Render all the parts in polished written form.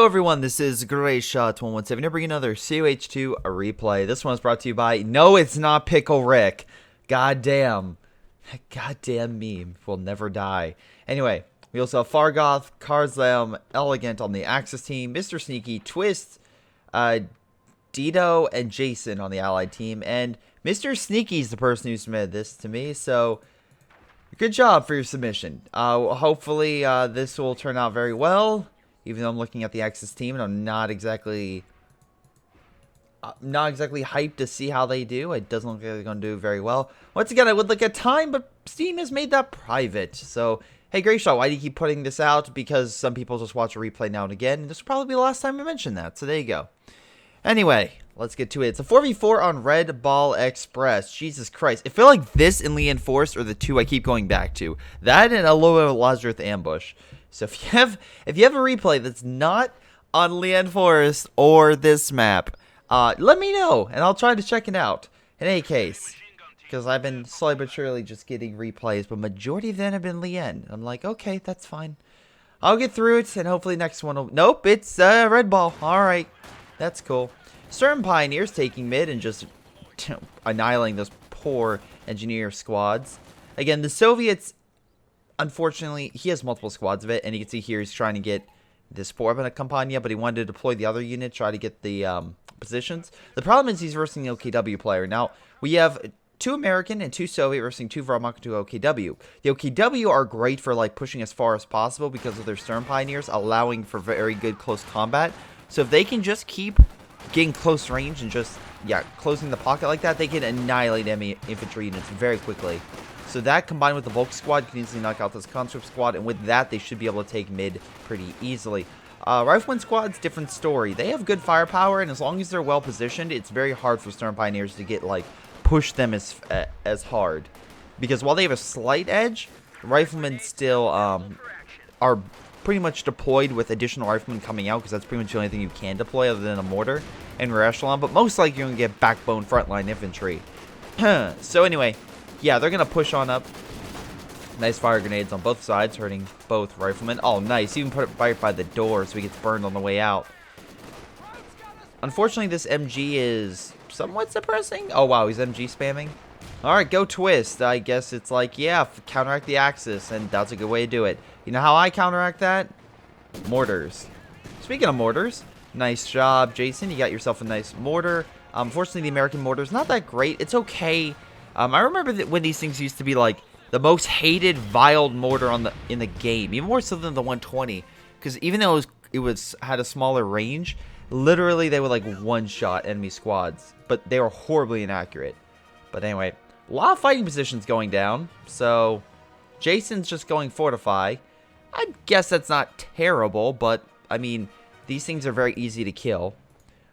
everyone, this is Greyshot117 to bring another COH2 replay. This one is brought to you by, no, it's not Pickle Rick. Goddamn. That goddamn meme will never die. Anyway, we also have Fargoth, Carslam, Elegant on the Axis team, Mr. Sneaky, Twist, Dito, and Jason on the Allied team. And Mr. Sneaky is the person who submitted this to me, so good job for your submission. Hopefully this will turn out very well. Even though I'm looking at the Axis team and I'm not exactly hyped to see how they do. It doesn't look like they're going to do very well. Once again, I would look at time, but Steam has made that private. So, hey, Greyshot, why do you keep putting this out? Because some people just watch a replay now and again. And this will probably be the last time I mention that. So there you go. Anyway, let's get to it. It's a 4v4 on Red Ball Express. Jesus Christ. I feel like this and Lee Enforced are the two I keep going back to. That and a little bit of Lazarus Ambush. So if you have a replay that's not on Leon Forest or this map, let me know and I'll try to check it out. In any case, because I've been slowly but surely just getting replays, but majority of them have been Leon. I'm like, okay, that's fine. I'll get through it and hopefully next one will... Nope, it's Red Ball. All right, that's cool. Certain Pioneers taking mid and just annihilating those poor engineer squads. Again, the Soviets... Unfortunately, he has multiple squads of it, and you can see here he's trying to get this poor weapon Campania, but he wanted to deploy the other unit, try to get the positions. The problem is he's versing the OKW player. Now, we have 2 American and 2 Soviet versing 2 Vermont and 2 OKW. The OKW are great for like pushing as far as possible because of their Stern Pioneers, allowing for very good close combat. So if they can just keep getting close range and just, closing the pocket like that, they can annihilate enemy infantry units very quickly. So that combined with the bulk squad can easily knock out this conscript squad, and with that they should be able to take mid pretty easily. Rifleman squad's different story. They have good firepower, and as long as they're well positioned, it's very hard for Stern Pioneers to get push them as hard. Because while they have a slight edge, Riflemen still are pretty much deployed with additional Riflemen coming out, because that's pretty much the only thing you can deploy other than a mortar and rear echelon. But most likely you're gonna get backbone frontline infantry. So anyway. Yeah, they're going to push on up. Nice fire grenades on both sides, hurting both riflemen. Oh, nice. Even put it right by the door so he gets burned on the way out. Unfortunately, this MG is somewhat suppressing. Oh, wow. He's MG spamming. All right, go Twist. I guess it's like, yeah, counteract the Axis, and that's a good way to do it. You know how I counteract that? Mortars. Speaking of mortars, nice job, Jason. You got yourself a nice mortar. Unfortunately, the American mortar is not that great. It's okay. I remember that when these things used to be like the most hated vile mortar in the game, even more so than the 120, because even though it had a smaller range, literally they would like one-shot enemy squads, but they were horribly inaccurate. But anyway, a lot of fighting positions going down, so Jason's just going Fortify. I guess that's not terrible, but I mean these things are very easy to kill.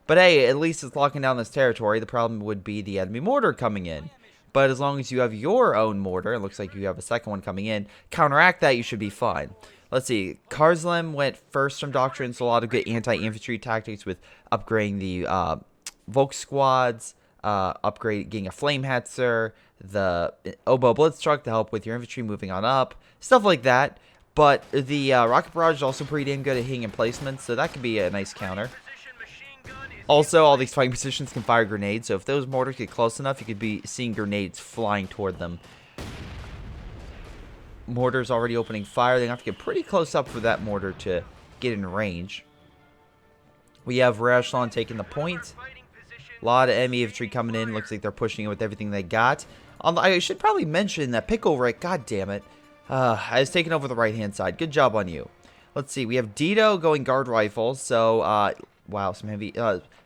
But hey, at least it's locking down this territory. The problem would be the enemy mortar coming in. But as long as you have your own mortar, it looks like you have a second one coming in, counteract that, you should be fine. Let's see. Karzlem went first from Doctrine, so a lot of good anti-infantry tactics with upgrading the Volk squads, getting a Flamehatzer, the Oboe Blitz truck to help with your infantry moving on up, stuff like that. But the rocket barrage is also pretty damn good at hitting emplacements, so that could be a nice counter. Also, all these fighting positions can fire grenades, so if those mortars get close enough, you could be seeing grenades flying toward them. Mortar's already opening fire. They have to get pretty close up for that mortar to get in range. We have rear echelon taking the point. A lot of enemy infantry coming in. Looks like they're pushing it with everything they got. I should probably mention that Pickle Rick, god damn it, has taken over the right-hand side. Good job on you. Let's see. We have Dito going guard rifles, so... wow, some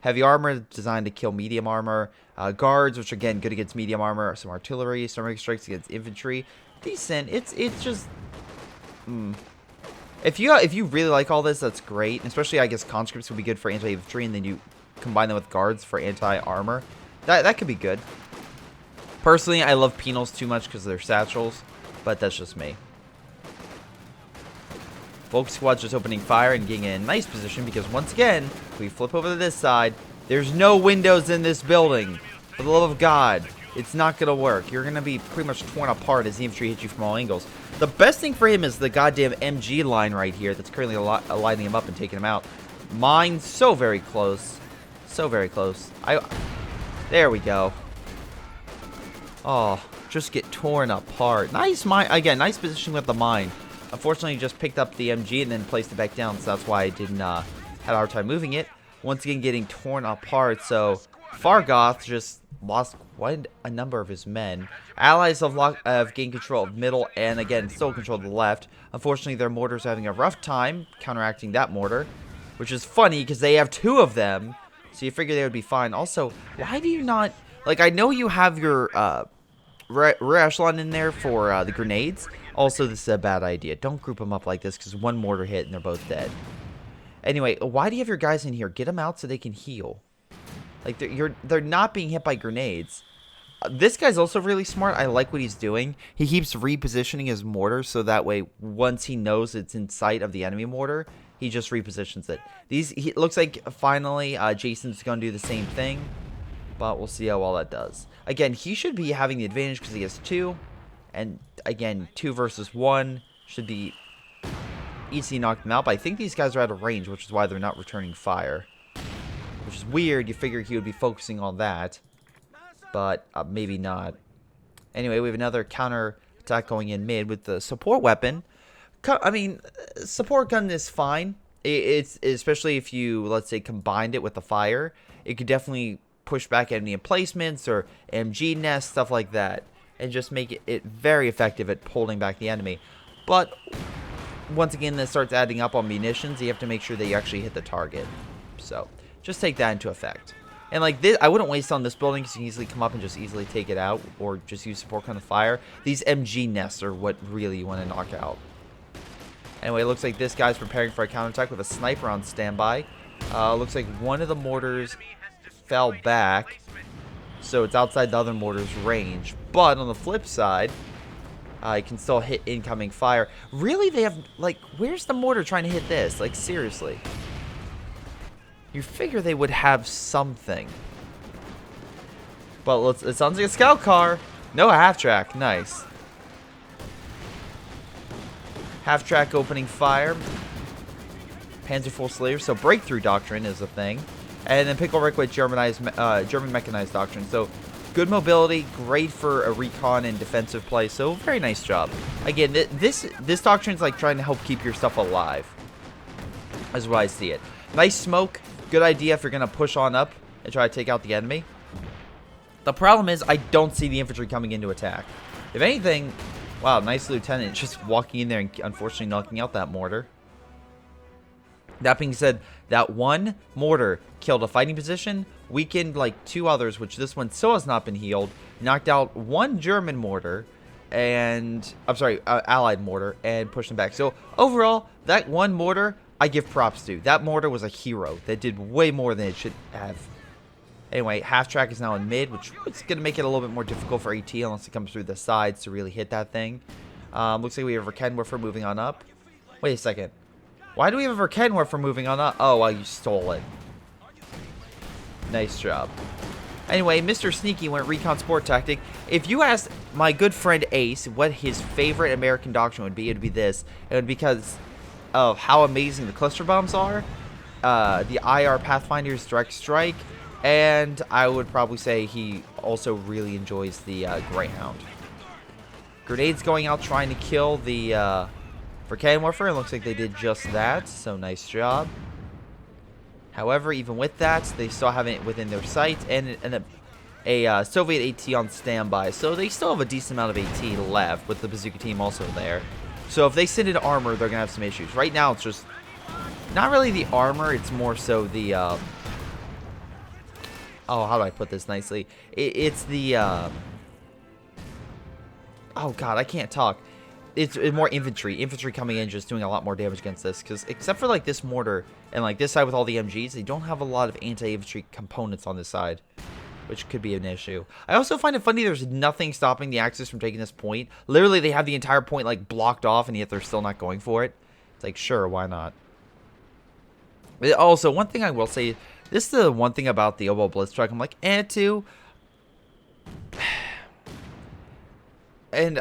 heavy armor designed to kill medium armor. Guards, which again good against medium armor. Some artillery, some strikes against infantry. Decent. It's just. If you really like all this, that's great. Especially I guess conscripts would be good for anti-infantry, and then you combine them with guards for anti-armor. That could be good. Personally, I love penals too much because they're satchels, but that's just me. Volk squad's just opening fire and getting in a nice position because once again, if we flip over to this side, there's no windows in this building. For the love of God, it's not going to work. You're going to be pretty much torn apart as the infantry hits you from all angles. The best thing for him is the goddamn MG line right here that's currently lighting him up and taking him out. Mine, so very close. So very close. There we go. Oh, just get torn apart. Nice mine. Again, nice positioning with the mine. Unfortunately, just picked up the MG and then placed it back down, so that's why I didn't had a hard time moving it. Once again, getting torn apart. So Fargoth just lost quite a number of his men. Allies have gained control of middle and again still control of the left. Unfortunately, their mortars are having a rough time counteracting that mortar, which is funny because they have 2 of them. So you figure they would be fine. Also, why do you not, like, I know you have your rear echelon in there for the grenades. Also, this is a bad idea. Don't group them up like this because one mortar hit and they're both dead. Anyway, why do you have your guys in here? Get them out so they can heal. Like, they're not being hit by grenades. This guy's also really smart. I like what he's doing. He keeps repositioning his mortar so that way once he knows it's in sight of the enemy mortar, he just repositions it. It looks like finally Jason's going to do the same thing, but we'll see how well that does. Again, he should be having the advantage because he has 2. And again, 2 versus 1 should be easy to knock them out. But I think these guys are out of range, which is why they're not returning fire. Which is weird. You figure he would be focusing on that. But maybe not. Anyway, we have another counter attack going in mid with the support weapon. I mean, support gun is fine. It's especially if you, let's say, combined it with the fire. It could definitely push back enemy emplacements or MG nests, stuff like that. And just make it very effective at pulling back the enemy. But once again, this starts adding up on munitions. You have to make sure that you actually hit the target. So just take that into effect. And like this, I wouldn't waste on this building because you can easily come up and just easily take it out. Or just use support kind of fire. These MG nests are what really you want to knock out. Anyway, it looks like this guy's preparing for a counterattack with a sniper on standby. Looks like one of the mortars fell back. So it's outside the other mortar's range. But on the flip side, it can still hit incoming fire. Really, they have, like, where's the mortar trying to hit this? Like, seriously. You figure they would have something. But it sounds like a scout car. No half-track. Nice. Half-track opening fire. Panzer full slayer. So breakthrough doctrine is a thing. And then Pickle Rick with German mechanized doctrine. So good mobility, great for a recon and defensive play. So very nice job. Again, this doctrine is like trying to help keep your stuff alive. That's why I see it. Nice smoke. Good idea if you're going to push on up and try to take out the enemy. The problem is I don't see the infantry coming in to attack. If anything, wow, nice lieutenant just walking in there and unfortunately knocking out that mortar. That being said, that one mortar killed a fighting position, weakened like 2 others, which this one still has not been healed, knocked out 1 German mortar, and, I'm sorry, allied mortar, and pushed them back. So, overall, that one mortar, I give props to. That mortar was a hero that did way more than it should have. Anyway, half-track is now in mid, which is going to make it a little bit more difficult for AT unless it comes through the sides to really hit that thing. Looks like we have Verkenwerfer moving on up. Wait a second. Why do we have a Verkenwerfer moving on up? Oh, well, you stole it. Nice job. Anyway, Mr. Sneaky went recon sport tactic. If you asked my good friend Ace what his favorite American doctrine would be, it would be this. It would be because of how amazing the cluster bombs are, the IR Pathfinder's direct strike, and I would probably say he also really enjoys the Greyhound. Grenades going out trying to kill the Verkenwerfer. It looks like they did just that, so nice job. However, even with that, they still have it within their sight, and a Soviet AT on standby. So they still have a decent amount of AT left, with the bazooka team also there. So if they send in armor, they're going to have some issues. Right now, it's just not really the armor. It's more so the... oh, how do I put this nicely? It's the... oh, God, I can't talk. It's more infantry. Infantry coming in just doing a lot more damage against this. Because except for like this mortar and like this side with all the MGs, they don't have a lot of anti-infantry components on this side, which could be an issue. I also find it funny there's nothing stopping the Axis from taking this point. Literally, they have the entire point like blocked off, and yet they're still not going for it. It's like, sure, why not? Also, one thing I will say, this is the one thing about the Oboe Blitztruck. I'm like, too. And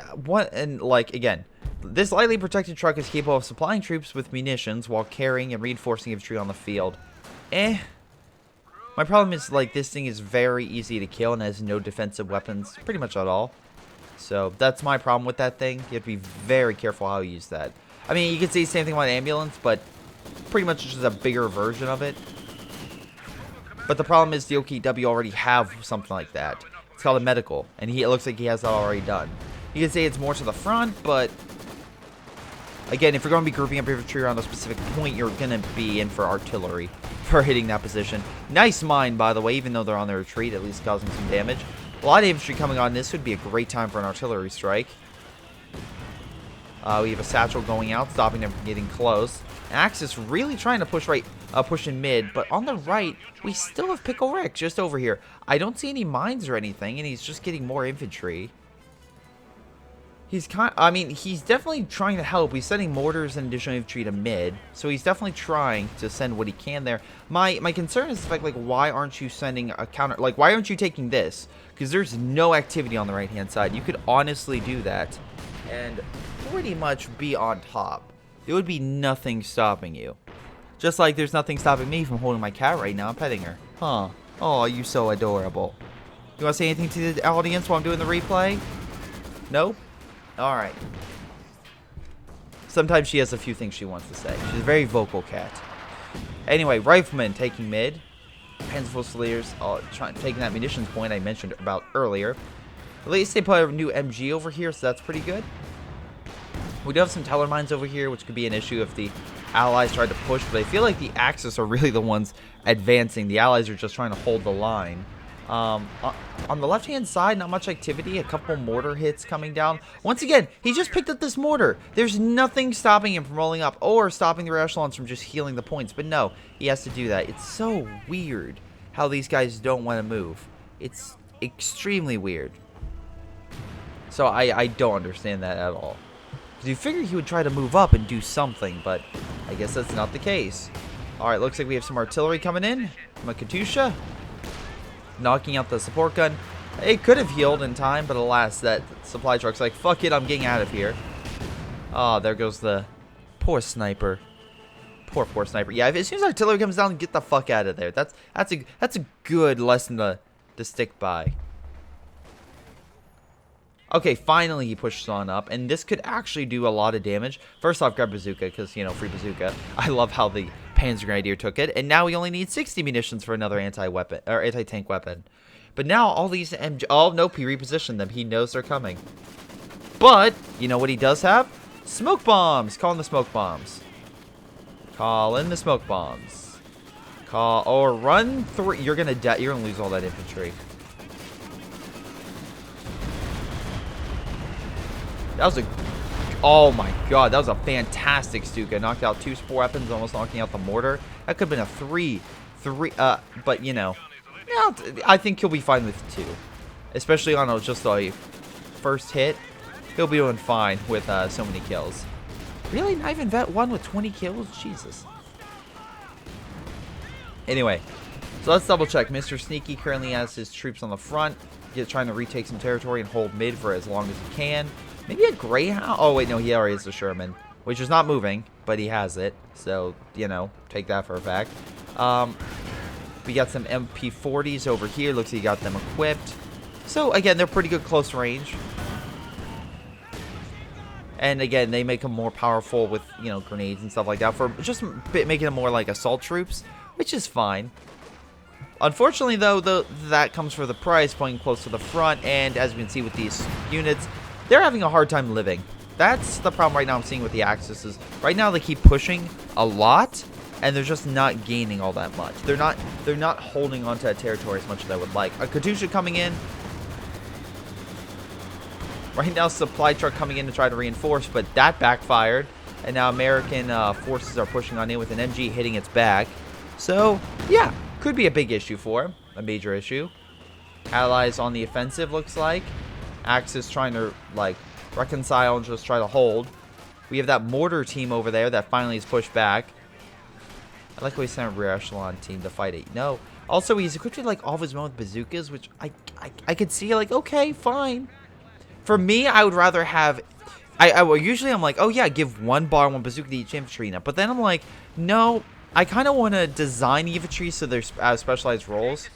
like again, This lightly protected truck is capable of supplying troops with munitions while carrying and reinforcing infantry on the field. My problem is, like, this thing is very easy to kill and has no defensive weapons pretty much at all. So that's my problem with that thing. You have to be very careful how you use that. I mean, you could say the same thing about ambulance, but pretty much just a bigger version of it. But the problem is the OKW already have something like that. It's called a medical, and it looks like he has that already done. You could say it's more to the front, but again, if you're going to be grouping up infantry around a specific point, you're going to be in for artillery for hitting that position. Nice mine, by the way, even though they're on their retreat, at least causing some damage. A lot of infantry coming on. This would be a great time for an artillery strike. We have a satchel going out, stopping them from getting close. Axis really trying to push in mid, but on the right, we still have Pickle Rick just over here. I don't see any mines or anything, and he's just getting more infantry. He's he's definitely trying to help. He's sending mortars and additional infantry to mid, so he's definitely trying to send what he can there. My concern is the fact, like, why aren't you sending a counter? Like, why aren't you taking this? Because there's no activity on the right-hand side. You could honestly do that and pretty much be on top. There would be nothing stopping you. Just like there's nothing stopping me from holding my cat right now. I'm petting her. Huh. Oh, you're so adorable. You want to say anything to the audience while I'm doing the replay? No? Alright. Sometimes she has a few things she wants to say. She's a very vocal cat. Anyway, riflemen taking mid. Panzer Fusiliers taking that munitions point I mentioned about earlier. At least they put a new MG over here, so that's pretty good. We do have some teller mines over here, which could be an issue if the Allies tried to push, but I feel like the Axis are really the ones advancing. The Allies are just trying to hold the line. On the left-hand side, not much activity. A couple mortar hits coming down. Once again, he just picked up this mortar. There's nothing stopping him from rolling up or stopping the echelons from just healing the points. But no, he has to do that. It's so weird how these guys don't want to move. It's extremely weird. So I don't understand that at all. Because you figure he would try to move up and do something, but I guess that's not the case. Alright, looks like we have some artillery coming in from a Katusha. Knocking out the support gun. It could have healed in time, but alas, that supply truck's like, fuck it, I'm getting out of here. Oh, there goes the poor sniper. Poor sniper. Yeah, as soon as artillery comes down, get the fuck out of there. That's a good lesson to stick by. Okay, finally he pushes on up, and this could actually do a lot of damage. First off, grab bazooka, because, you know, free bazooka. I love how the Panzer Grenadier took it, and now we only need 60 munitions for another anti-weapon, or anti-tank weapon. But now all these MG... Oh, nope, he repositioned them. He knows they're coming. But, you know what he does have? Smoke bombs! Call in the smoke bombs. Call in the smoke bombs. Call... Or run through... You're gonna die. You're gonna lose all that infantry. That was a... Oh my god, that was a fantastic Stuka. Knocked out 2 spore weapons, almost knocking out the mortar. That could have been a 3. But, you know... I think he'll be fine with 2. Especially on just a first hit. He'll be doing fine with so many kills. Really? Not even Vet 1 with 20 kills? Jesus. Anyway, so let's double check. Mr. Sneaky currently has his troops on the front. He's trying to retake some territory and hold mid for as long as he can. Maybe a Greyhound? Oh, wait, no, he already has a Sherman. Which is not moving, but he has it. So, you know, take that for a fact. We got some MP40s over here. Looks like he got them equipped. So, again, they're pretty good close range. And, again, they make them more powerful with, you know, grenades and stuff like that. For just making them more like assault troops, which is fine. Unfortunately, though, that comes for the price, playing close to the front. And, as you can see with these units, they're having a hard time living. That's the problem right now I'm seeing with the Axis is right now they keep pushing a lot, and they're just not gaining all that much. They're not holding onto that territory as much as I would like. A Katusha coming in. Right now, supply truck coming in to try to reinforce, but that backfired. And now American forces are pushing on in with an MG hitting its back. So, yeah, could be a big issue for him. A major issue. Allies on the offensive, looks like. Axis trying to, like, reconcile and just try to hold. We have that mortar team over there that finally is pushed back. I like how he sent a rear echelon team to fight it. No. Also, he's equipped with, like, all of his men with bazookas, which I could see, like, okay, fine. For me, I would rather have Well, usually I'm like, oh yeah, give one bar, one bazooka to each infantry now. But then I'm like, no, I kind of want to design infantry so there's specialized roles.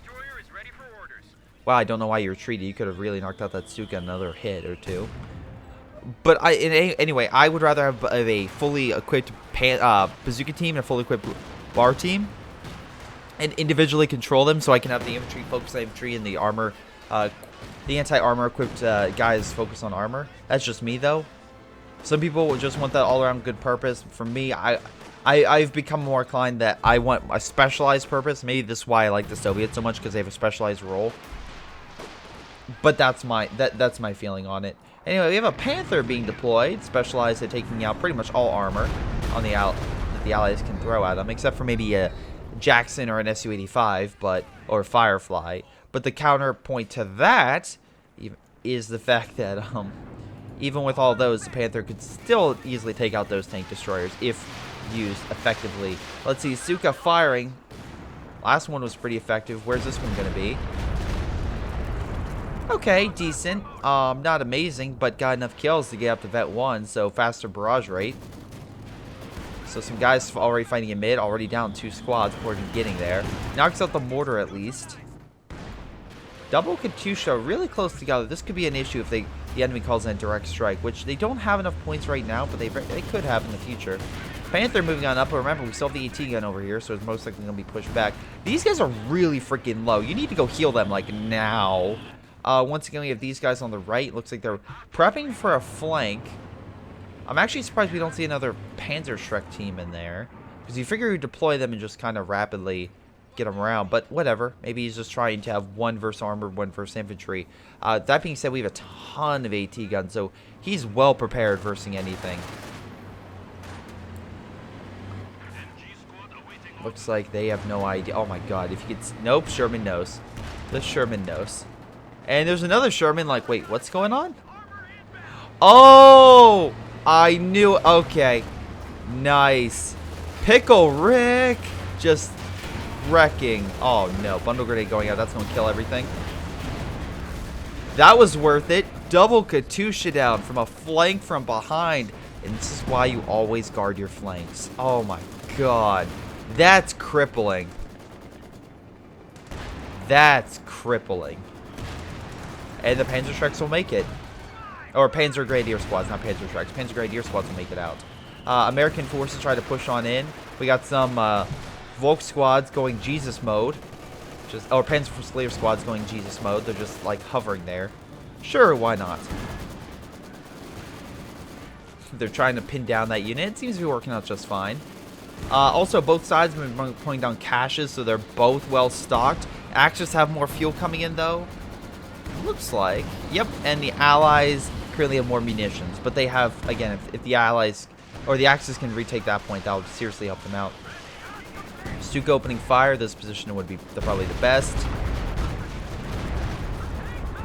Wow, I don't know why you retreated. You could have really knocked out that Stuka another hit or two. But anyway, I would rather have a fully equipped bazooka team and a fully equipped bar team, and individually control them, so I can have the infantry focus on infantry and the armor, the anti-armor equipped guys focus on armor. That's just me though. Some people would just want that all-around good purpose. For me, I've become more inclined that I want a specialized purpose. Maybe this is why I like the Soviets so much, because they have a specialized role. But that's my feeling on it. Anyway, we have a Panther being deployed, specialized at taking out pretty much all armor on the that the Allies can throw at them, except for maybe a Jackson or an Su-85, or Firefly. But the counterpoint to that is the fact that even with all those, the Panther could still easily take out those tank destroyers if used effectively. Let's see, Suka firing. Last one was pretty effective. Where's this one going to be? Okay, decent. Not amazing, but got enough kills to get up to Vet 1, so faster barrage rate. So some guys already fighting in mid, already down 2 squads before even getting there. Knocks out the mortar at least. Double Katyusha really close together. This could be an issue if the enemy calls in a direct strike, which they don't have enough points right now, but they could have in the future. Panther moving on up, but remember, we still have the AT gun over here, so it's most likely going to be pushed back. These guys are really freaking low. You need to go heal them, like, now. Once again, we have these guys on the right. Looks like they're prepping for a flank. I'm actually surprised we don't see another Panzerschreck team in there, because you figure you deploy them and just kind of rapidly get them around, but whatever. Maybe he's just trying to have one versus armored, one versus infantry. That being said, we have a ton of AT guns, so he's well prepared versus anything. Looks like they have no idea. Oh my god, if you could... Nope, Sherman knows. The Sherman knows. And there's another Sherman, like, wait, what's going on? Oh! I knew... Okay. Nice. Pickle Rick! Just wrecking. Oh no, bundle grenade going out. That's going to kill everything. That was worth it. Double Katyusha down from a flank from behind. And this is why you always guard your flanks. Oh my god. That's crippling. That's crippling. And the Panzerschrecks will make it. Or Panzer Grenadier squads, not Panzerschrecks. Panzer Grenadier squads will make it out. American forces try to push on in. We got some Volk squads going Jesus mode. Or Panzer Fusilier squads going Jesus mode. They're just like hovering there. Sure, why not? They're trying to pin down that unit. It seems to be working out just fine. Also, both sides have been pulling down caches, so they're both well stocked. Axis have more fuel coming in, though. Looks like. Yep, and the Allies currently have more munitions. But they have, again, if the Allies, or the Axis can retake that point, that would seriously help them out. Stuka opening fire. This position would be probably the best.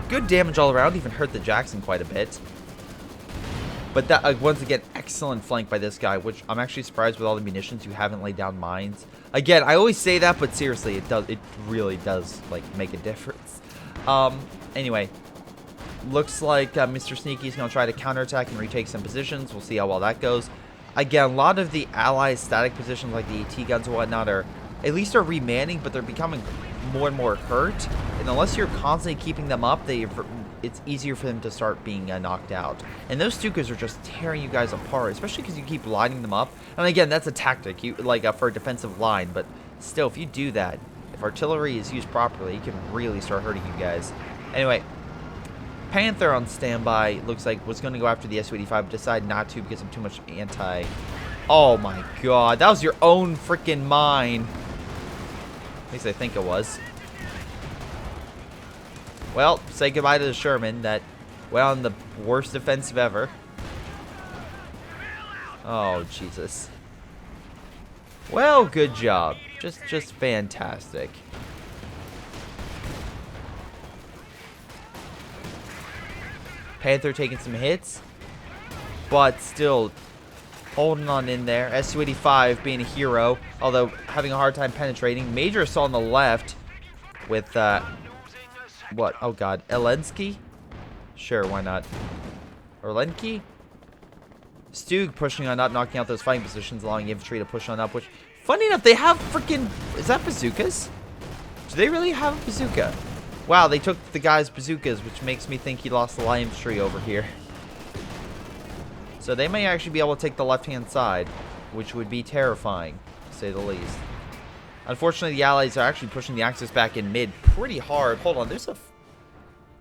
Good damage all around, even hurt the Jackson quite a bit. But that once again, excellent flank by this guy, which I'm actually surprised with all the munitions you haven't laid down mines. Again, I always say that, but seriously, it really does like make a difference. Anyway, looks like Mr. Sneaky's gonna try to counterattack and retake some positions. We'll see how well that goes. Again, a lot of the Allies' static positions, like the AT guns and whatnot, are remanning, but they're becoming more and more hurt. And unless you're constantly keeping them up, it's easier for them to start being knocked out. And those Stukas are just tearing you guys apart, especially because you keep lining them up. And again, that's a tactic, for a defensive line. But still, if you do that, if artillery is used properly, it can really start hurting you guys. Anyway, Panther on standby. Looks like was going to go after the Su-85, but decided not to because of too much anti. Oh my god, that was your own freaking mine. At least I think it was. Well, say goodbye to the Sherman that went on the worst defensive ever. Oh, Jesus. Well, good job. Just fantastic. Panther taking some hits, but still holding on in there. Su-85 being a hero, although having a hard time penetrating. Major assault on the left with, what? Oh, God. Elensky? Sure, why not? Orlenki? Stug pushing on up, knocking out those fighting positions, allowing infantry to push on up, which, funny enough, they have freaking... Is that bazookas? Do they really have a bazooka? Wow, they took the guy's bazookas, which makes me think he lost the light infantry over here. So they may actually be able to take the left-hand side, which would be terrifying, to say the least. Unfortunately, the Allies are actually pushing the Axis back in mid pretty hard. Hold on, there's a...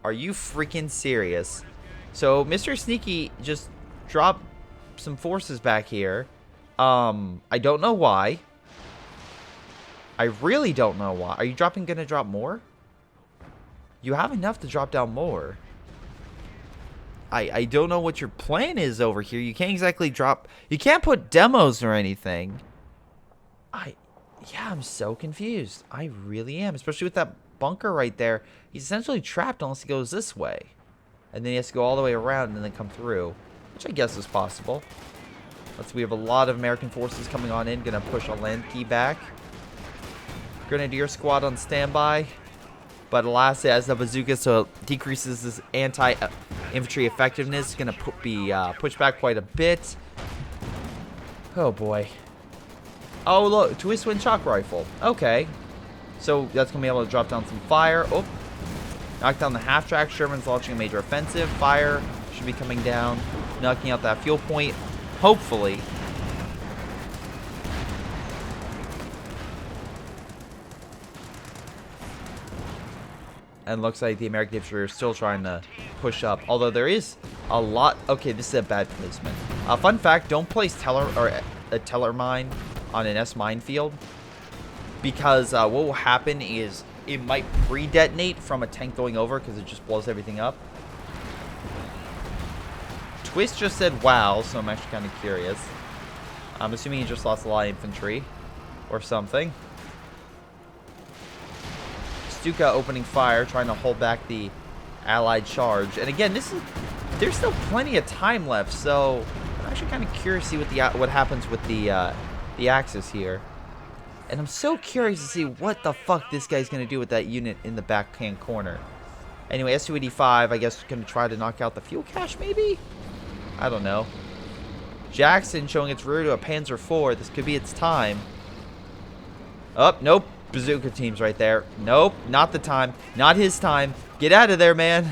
Are you freaking serious? So, Mr. Sneaky just dropped some forces back here. I don't know why. I really don't know why. Are you gonna drop more? You have enough to drop down more. I don't know what your plan is over here. You can't exactly drop... You can't put demos or anything. Yeah, I'm so confused. I really am. Especially with that bunker right there. He's essentially trapped unless he goes this way. And then he has to go all the way around and then come through. Which I guess is possible. We have a lot of American forces coming on in. Gonna push a land key back. Grenadier squad on standby. But alas, it has the bazooka, so it decreases this anti-infantry effectiveness. It's going to be pushed back quite a bit. Oh, boy. Oh, look. Twist wind shock rifle. Okay. So that's going to be able to drop down some fire. Oh. Knock down the half-track. Sherman's launching a major offensive. Fire should be coming down. Knocking out that fuel point. Hopefully. And looks like the American infantry are still trying to push up. Although there is a lot... Okay, this is a bad placement. Fun fact, don't place a teller mine on an S minefield. Because what will happen is it might pre-detonate from a tank going over because it just blows everything up. Twist just said wow, so I'm actually kind of curious. I'm assuming he just lost a lot of infantry or something. Stuka opening fire, trying to hold back the Allied charge. And again, there's still plenty of time left, so I'm actually kind of curious to see what happens with the Axis here. And I'm so curious to see what the fuck this guy's gonna do with that unit in the backhand corner. Anyway, S-285, I guess, gonna try to knock out the fuel cache, maybe? I don't know. Jackson showing its rear to a Panzer IV. This could be its time. Oh, nope. Bazooka teams right there. Nope, not the time. Not his time. Get out of there, man.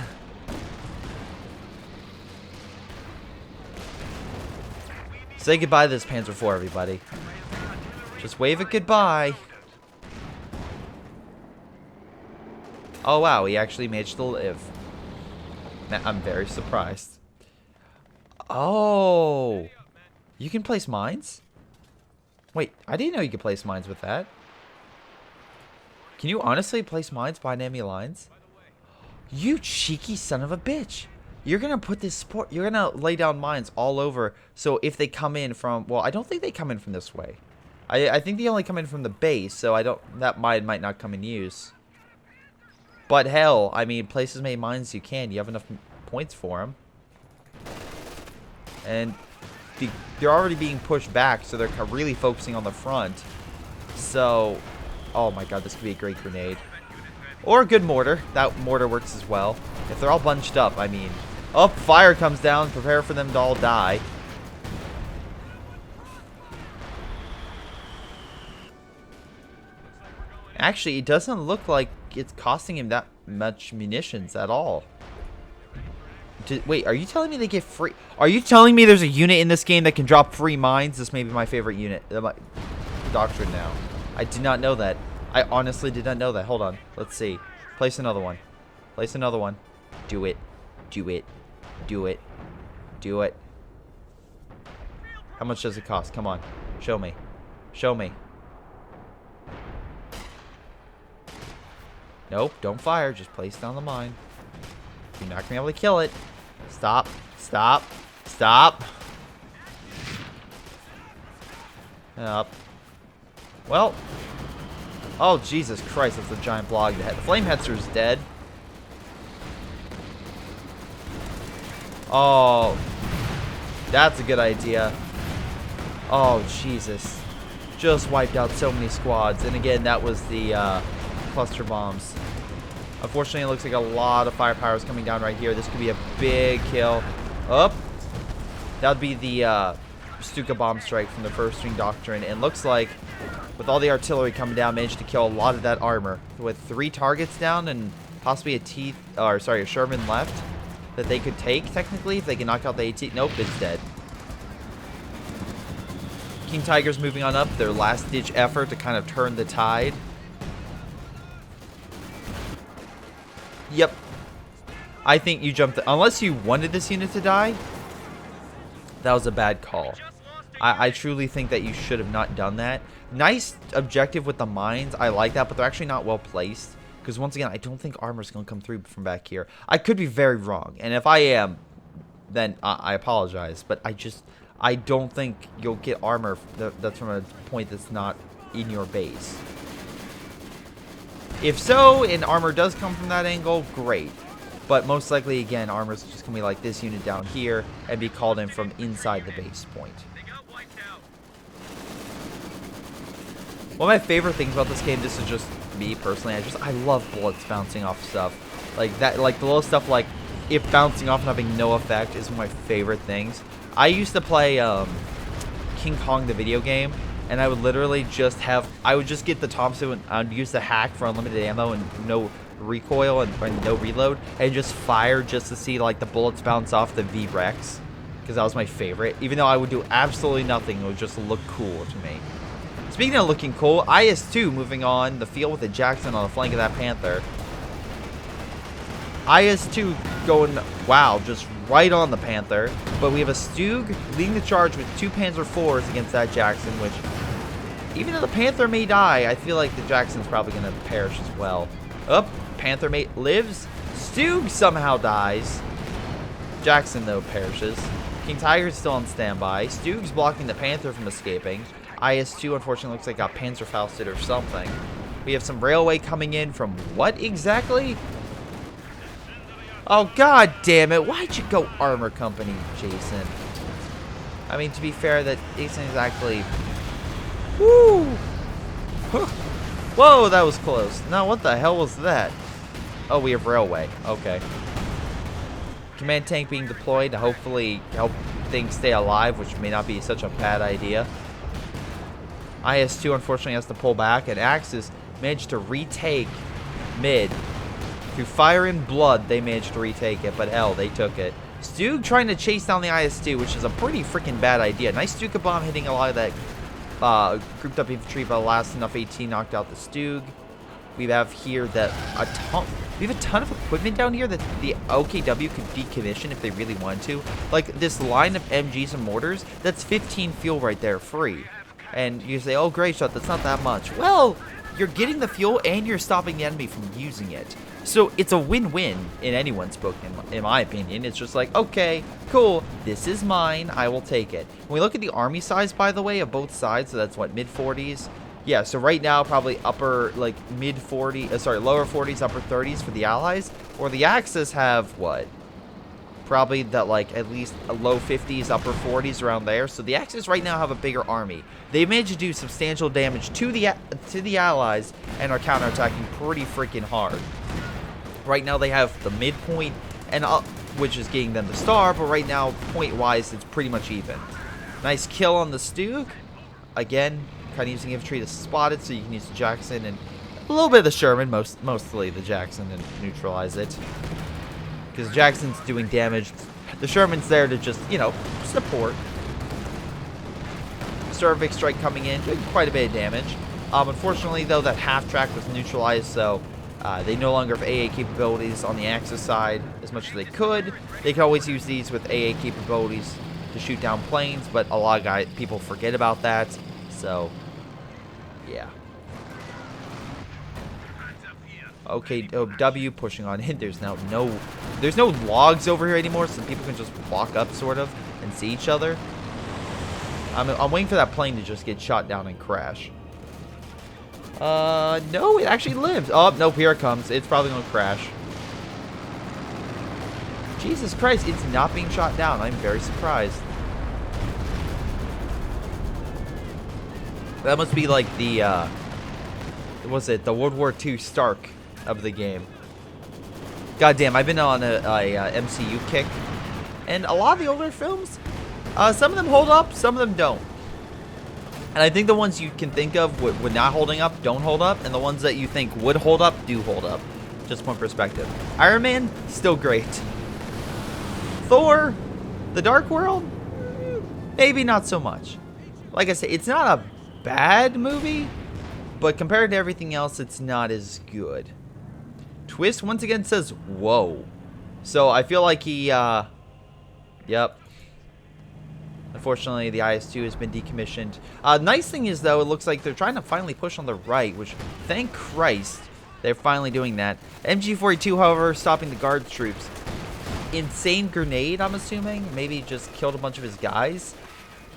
Say goodbye to this Panzer IV, everybody. Just wave it goodbye. Oh, wow. He actually managed to live. I'm very surprised. Oh. You can place mines? Wait, I didn't know you could place mines with that. Can you honestly place mines behind enemy lines? You cheeky son of a bitch. You're going to put this support... You're going to lay down mines all over. So if they come in from... Well, I don't think they come in from this way. I think they only come in from the base. So I don't... That mine might not come in use. But hell, I mean, place as many mines as you can. You have enough points for them. And they're already being pushed back. So they're really focusing on the front. So... Oh my god, this could be a great grenade. Or a good mortar. That mortar works as well. If they're all bunched up, I mean. Oh, fire comes down. Prepare for them to all die. Actually, it doesn't look like it's costing him that much munitions at all. Wait, are you telling me they get free... Are you telling me there's a unit in this game that can drop free mines? This may be my favorite unit. My doctrine now. I did not know that. I honestly did not know that. Hold on. Let's see. Place another one. Place another one. Do it. Do it. Do it. Do it. How much does it cost? Come on. Show me. Show me. Nope. Don't fire. Just place down the mine. You're not going to be able to kill it. Stop. Stop. Stop. Up. Well. Oh, Jesus Christ. That's a giant block. The Flamehetser's dead. Oh. That's a good idea. Oh, Jesus. Just wiped out so many squads. And again, that was the cluster bombs. Unfortunately, it looks like a lot of firepower is coming down right here. This could be a big kill. Up. That would be the Stuka bomb strike from the first string doctrine. And looks like, with all the artillery coming down, managed to kill a lot of that armor. With 3 targets down and possibly a Sherman left that they could take, technically, if they can knock out the AT. Nope, it's dead. King Tiger's moving on up, their last-ditch effort to kind of turn the tide. Yep. I think you jumped... Unless you wanted this unit to die, that was a bad call. I truly think that you should have not done that. Nice objective with the mines. I like that, but they're actually not well placed. Because once again, I don't think armor's going to come through from back here. I could be very wrong. And if I am, then I apologize. But I don't think you'll get armor that's from a point that's not in your base. If so, and armor does come from that angle, great. But most likely, again, armor's just going to be like this unit down here and be called in from inside the base point. One of my favorite things about this game, this is just me personally, I love bullets bouncing off stuff. Like that, like the little stuff like it bouncing off and having no effect is one of my favorite things. I used to play King Kong the video game, and I would literally just I would just get the Thompson and I would use the hack for unlimited ammo and no recoil and no reload, and just fire just to see like the bullets bounce off the V-Rex, because that was my favorite. Even though I would do absolutely nothing, it would just look cool to me. Speaking of looking cool, IS-2 moving on the field with a Jackson on the flank of that Panther. IS-2 going, wow, just right on the Panther. But we have a Stug leading the charge with 2 Panzer IVs against that Jackson, which, even though the Panther may die, I feel like the Jackson's probably going to perish as well. Up, Panther mate lives. Stug somehow dies. Jackson, though, perishes. King Tiger's still on standby. Stug's blocking the Panther from escaping. IS-2, unfortunately, looks like got Panzerfausted or something. We have some railway coming in from what exactly? Oh, god damn it. Why'd you go armor company, Jason? I mean, to be fair, that isn't exactly... Woo! Whoa, that was close. Now, what the hell was that? Oh, we have railway. Okay. Command tank being deployed to hopefully help things stay alive, which may not be such a bad idea. IS-2 unfortunately has to pull back, and Axis managed to retake mid. Through fire and blood, they managed to retake it, but hell, they took it. Stug trying to chase down the IS-2, which is a pretty freaking bad idea. Nice Stuka bomb hitting a lot of that grouped up infantry, but last enough AT knocked out the Stug. We have here that we have a ton of equipment down here that the OKW could decommission if they really wanted to. Like this line of MGs and mortars, that's 15 fuel right there free. And you say, oh, Greyshot, that's not that much. Well, you're getting the fuel and you're stopping the enemy from using it. So it's a win-win in anyone's book, in my opinion. It's just like, okay, cool, this is mine, I will take it. When we look at the army size, by the way, of both sides, so that's what, mid-40s? Yeah, so right now, probably upper, like, mid-40s, lower 40s, upper 30s for the Allies. Or the Axis have, what? Probably that, like, at least low 50s, upper 40s around there. So the Axis right now have a bigger army. They managed to do substantial damage to the Allies and are counterattacking pretty freaking hard. Right now they have the midpoint and up, which is getting them the star, but right now, point-wise, it's pretty much even. Nice kill on the Stug. Again, kind of using infantry to spot it, so you can use the Jackson and a little bit of the Sherman, mostly the Jackson, and neutralize it. Because Jackson's doing damage. The Sherman's there to just, you know, support. Cervic strike coming in, doing quite a bit of damage. Unfortunately, though, that half track was neutralized, so they no longer have AA capabilities on the Axis side as much as they could. They can always use these with AA capabilities to shoot down planes, but a lot of people forget about that. So, yeah. Okay, W pushing on in. There's no logs over here anymore, so people can just walk up sort of and see each other. I'm waiting for that plane to just get shot down and crash. No, it actually lives. Oh, nope, here it comes. It's probably gonna crash. Jesus Christ, it's not being shot down. I'm very surprised. That must be like the, was it the World War II Stark of the game. God damn, I've been on a MCU kick. And a lot of the older films, Some of them hold up, some of them don't. And I think the ones you can think of would not holding up don't hold up, and the ones that you think would hold up do hold up. Just one perspective. Iron Man, still great. Thor, The Dark World, maybe not so much. Like I said, it's not a bad movie, but compared to everything else, it's not as good. Twist once again says, whoa. So I feel like he, yep. Unfortunately, the IS-2 has been decommissioned. Nice thing is, though, it looks like they're trying to finally push on the right, which, thank Christ, they're finally doing that. MG-42, however, stopping the guard troops. Insane grenade, I'm assuming. Maybe just killed a bunch of his guys.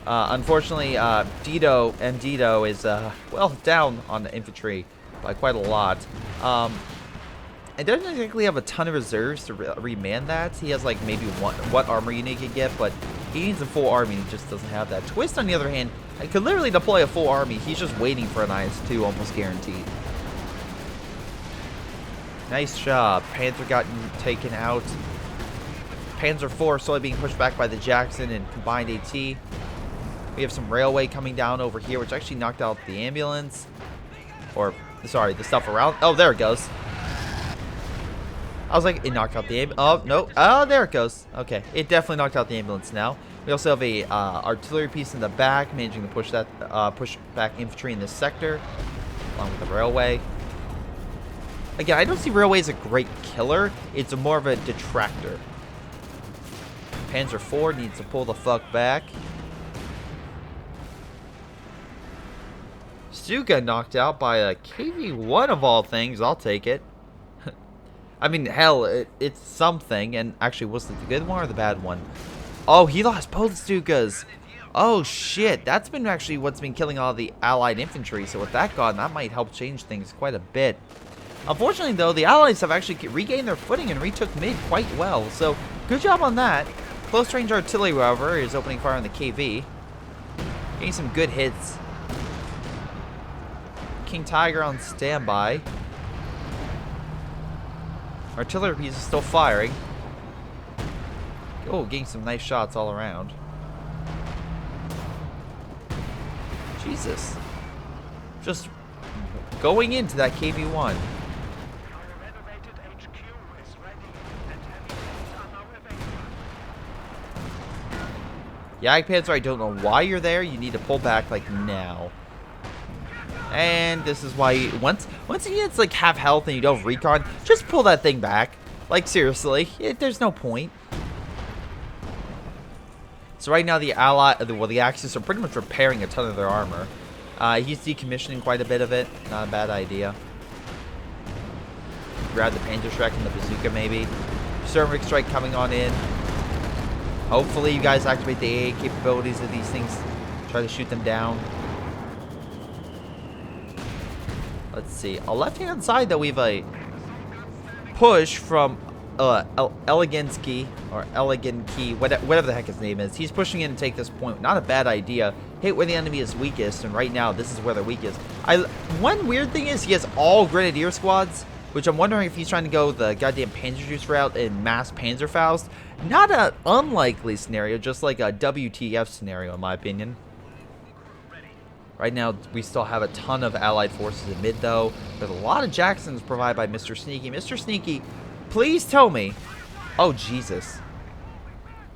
Unfortunately, Dito is, well, down on the infantry by quite a lot. It doesn't exactly have a ton of reserves to reman that. He has, like, maybe what armor unit he could get, but he needs a full army. He just doesn't have that. Twist, on the other hand, I could literally deploy a full army. He's just waiting for an IS-2, almost guaranteed. Nice job. Panther got taken out. Panzer IV slowly being pushed back by the Jackson and combined AT. We have some railway coming down over here, which actually knocked out the ambulance. Or, sorry, the stuff around. Oh, there it goes. I was like, it knocked out the ambulance. Oh, no. Oh, there it goes. Okay, it definitely knocked out the ambulance now. We also have a artillery piece in the back, managing to push that push back infantry in this sector, along with the railway. Again, I don't see railway as a great killer. It's more of a detractor. Panzer IV needs to pull the fuck back. Stuka knocked out by a KV-1 of all things. I'll take it. I mean, hell, it's something. And actually, was it the good one or the bad one? Oh, he lost both Stukas. Oh, shit. That's been actually what's been killing all the Allied infantry. So with that gone, that might help change things quite a bit. Unfortunately, though, the Allies have actually regained their footing and retook mid quite well. So, good job on that. Close range artillery, however, is opening fire on the KV. Getting some good hits. King Tiger on standby. Artillery piece is still firing. Oh, getting some nice shots all around. Jesus. Just going into that KV-1. Jagdpanzer, I don't know why you're there. You need to pull back, like, now. And this is why once he gets, like, half health and you don't have recon, just pull that thing back. Like, seriously. There's no point. So right now the the Axis are pretty much repairing a ton of their armor. He's decommissioning quite a bit of it. Not a bad idea. Grab the Panzerschreck and the bazooka, maybe. Ceramic Strike coming on in. Hopefully you guys activate the AA capabilities of these things. Try to shoot them down. Let's see. On left-hand side, though, we have a push from Elegansky, or Eleganki, whatever the heck his name is. He's pushing in to take this point. Not a bad idea. Hit where the enemy is weakest, and right now, this is where they're weakest. One weird thing is he has all Grenadier squads, which I'm wondering if he's trying to go the goddamn Panzerjuice route and mass Panzerfaust. Not an unlikely scenario, just like a WTF scenario, in my opinion. Right now, we still have a ton of Allied forces in mid, though. There's a lot of Jacksons provided by Mr. Sneaky. Mr. Sneaky, please tell me. Oh, Jesus.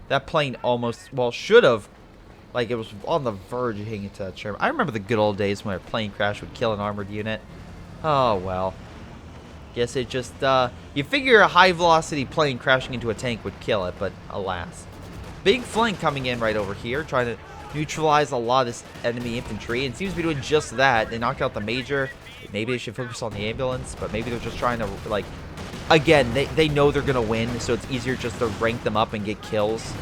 That plane almost, well, should have. Like, it was on the verge of hitting into that Sherman. I remember the good old days when a plane crash would kill an armored unit. Oh, well. Guess it just, you figure a high-velocity plane crashing into a tank would kill it, but alas. Big flank coming in right over here, trying to neutralize a lot of this enemy infantry, and seems to be doing just that. They knocked out the Major. Maybe they should focus on the ambulance, but maybe they're just trying to, like, again, they know they're going to win, so it's easier just to rank them up and get kills.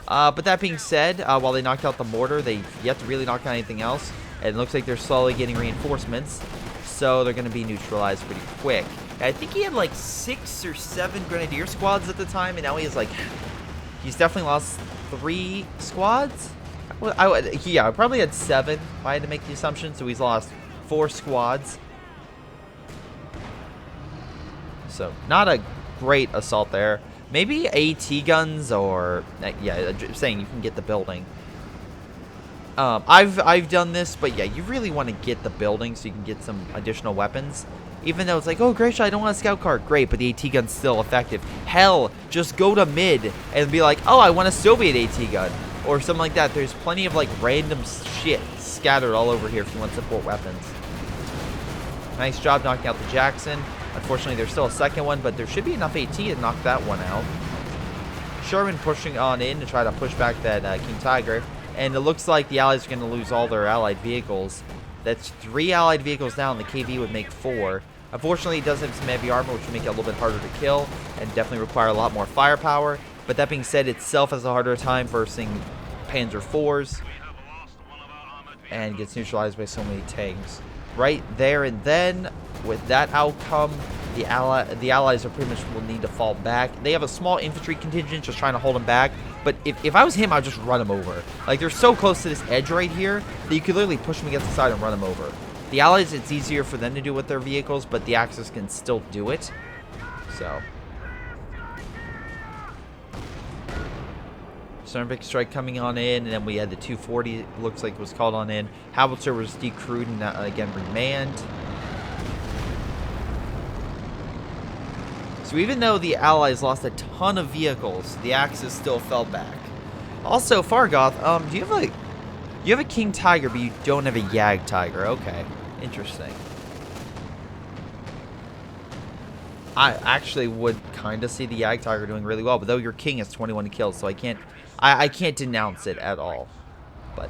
But that being said, while they knocked out the Mortar, they've yet to really knock out anything else, and it looks like they're slowly getting reinforcements, so they're going to be neutralized pretty quick. And I think he had, like, 6 or 7 Grenadier squads at the time, and now he has, like, he's definitely lost 3 squads? Well, I probably had 7 if I had to make the assumption, so he's lost 4 squads. So, not a great assault there. Maybe AT guns or yeah, saying you can get the building. I've done this, but yeah, you really want to get the building so you can get some additional weapons. Even though it's like, oh, Greyshot, I don't want a scout car. Great, but the AT gun's still effective. Hell, just go to mid and be like, oh, I want a Soviet AT gun. Or something like that. There's plenty of, like, random shit scattered all over here if you want support weapons. Nice job knocking out the Jackson. Unfortunately, there's still a second one, but there should be enough AT to knock that one out. Sherman pushing on in to try to push back that King Tiger. And it looks like the Allies are going to lose all their allied vehicles. That's 3 allied vehicles down. The KV would make 4. Unfortunately, it does have some heavy armor, which would make it a little bit harder to kill and definitely require a lot more firepower. But that being said, itself has a harder time versus Panzer IVs and gets neutralized by so many tanks. Right there and then, with that outcome, the Allies are pretty much will need to fall back. They have a small infantry contingent just trying to hold them back. But if I was him, I'd just run them over. Like, they're so close to this edge right here that you could literally push them against the side and run them over. The Allies, it's easier for them to do with their vehicles, but the Axis can still do it. So. Cervic strike coming on in, and then we had the 240, looks like was called on in. Howitzer was decrewed and again remanned. So even though the Allies lost a ton of vehicles, the Axis still fell back. Also, Fargoth, do you have a King Tiger, but you don't have a Yag Tiger? Okay, interesting. I actually would kind of see the Yag Tiger doing really well, but though your King has 21 kills, so I can't denounce it at all. But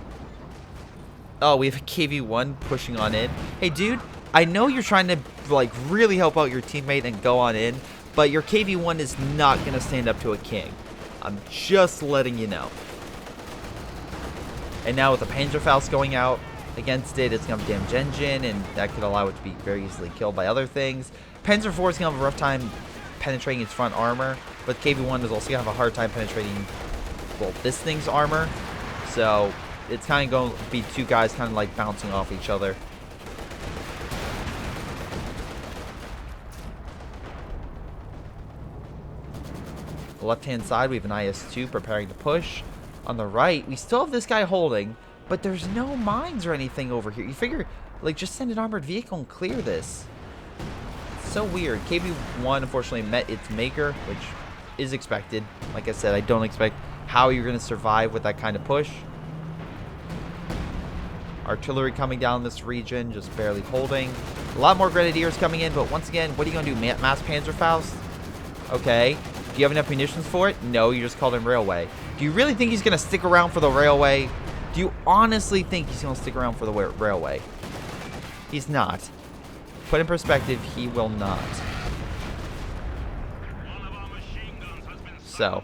oh, we have a KV-1 pushing on in. Hey, dude, I know you're trying to like really help out your teammate and go on in, but your KV-1 is not going to stand up to a King. I'm just letting you know. And now with the Panzerfaust going out against it, it's going to have damage engine, and that could allow it to be very easily killed by other things. Panzer IV is going to have a rough time penetrating its front armor, but KV-1 is also going to have a hard time penetrating, well, this thing's armor. So it's kind of going to be two guys kind of like bouncing off each other. The left-hand side, we have an IS-2 preparing to push. On the right, we still have this guy holding, but there's no mines or anything over here. You figure, like, just send an armored vehicle and clear this. It's so weird. KV-1, unfortunately, met its maker, which is expected. Like I said, I don't expect how you're going to survive with that kind of push. Artillery coming down this region, just barely holding. A lot more grenadiers coming in, but once again, what are you going to do? Mass Panzerfaust? Okay. Do you have enough munitions for it? No, you just called him railway. Do you really think he's going to stick around for the railway? Do you honestly think he's going to stick around for the railway? He's not. Put in perspective, he will not. So,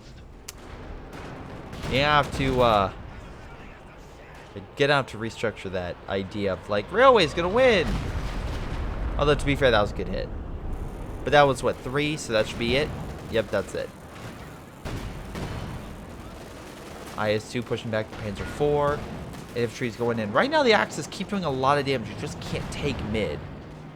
you have to get out to restructure that idea of like, railway's going to win. Although, to be fair, that was a good hit. But that was, what, 3? So that should be it. Yep, that's it. IS-2 pushing back to Panzer IV. Infantry's going in. Right now, the Axis keep doing a lot of damage. You just can't take mid.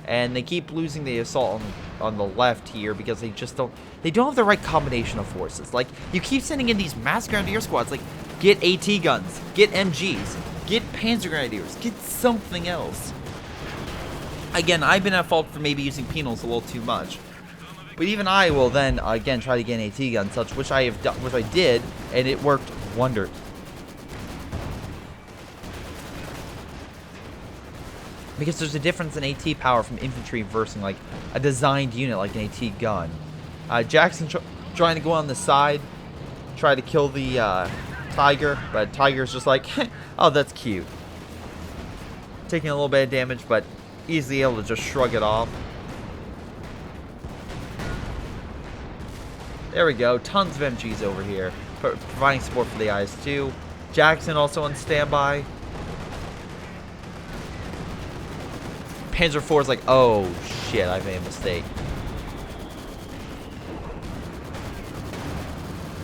And they keep losing the assault on the left here because they just don't... They don't have the right combination of forces. Like, you keep sending in these mass grenadier squads. Like, get AT guns. Get MGs. Get Panzer Grenadiers. Get something else. Again, I've been at fault for maybe using penals a little too much. But even I will then, again, try to get an AT gun, such which I have done, which I did, and it worked wonders. Because there's a difference in AT power from infantry versus like a designed unit like an AT gun. Jackson trying to go on the side, try to kill the Tiger, but Tiger's just like, oh, that's cute. Taking a little bit of damage, but easily able to just shrug it off. There we go. Tons of MGs over here. Providing support for the IS-2. Jackson also on standby. Panzer IV is like, oh shit, I made a mistake.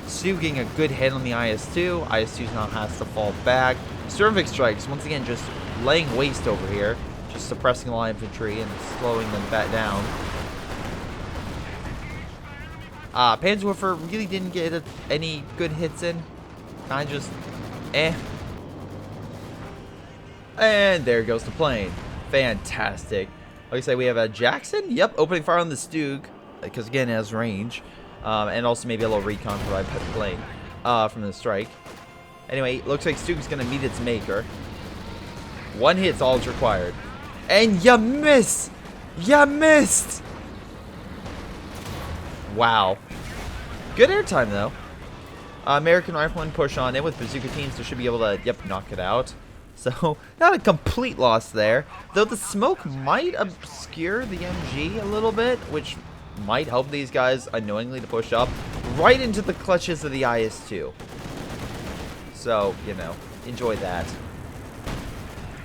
Sioux getting a good hit on the IS-2. IS-2 now has to fall back. Cervic strikes, once again, just laying waste over here. Just suppressing light infantry and slowing them back down. Panzerwürfer really didn't get any good hits in. Kind of just, eh. And there goes the plane. Fantastic. Like I say, we have a Jackson. Yep, opening fire on the Stug, because again, it has range. And also maybe a little recon for my plane from the strike. Anyway, looks like Stug's going to meet its maker. One hit's all it's required. And you miss! You missed! Wow. Good airtime, though. American Riflemen push on in with bazooka teams, so should be able to, yep, knock it out. So, not a complete loss there. Though the smoke might obscure the MG a little bit, which might help these guys unknowingly to push up right into the clutches of the IS-2. So, you know, enjoy that.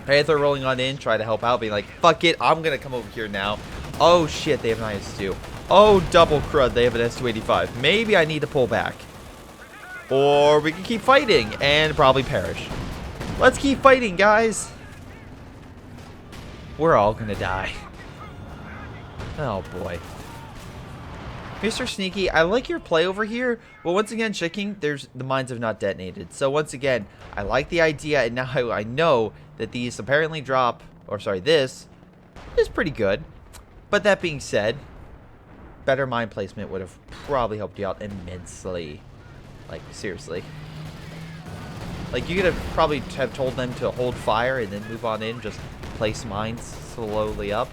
Panther rolling on in, try to help out, being like, fuck it, I'm going to come over here now. Oh, shit, they have an IS-2. Oh, double crud, they have an S-285. Maybe I need to pull back. Or we can keep fighting and probably perish. Let's keep fighting, guys. We're all going to die. Oh, boy. Mr. Sneaky, I like your play over here. Well, once again, checking, the mines have not detonated. So, once again, I like the idea, and now I know that these apparently drop, or sorry, this is pretty good. But that being said, better mine placement would have probably helped you out immensely. Like, seriously. Like, you could have probably have told them to hold fire and then move on in, just place mines slowly up.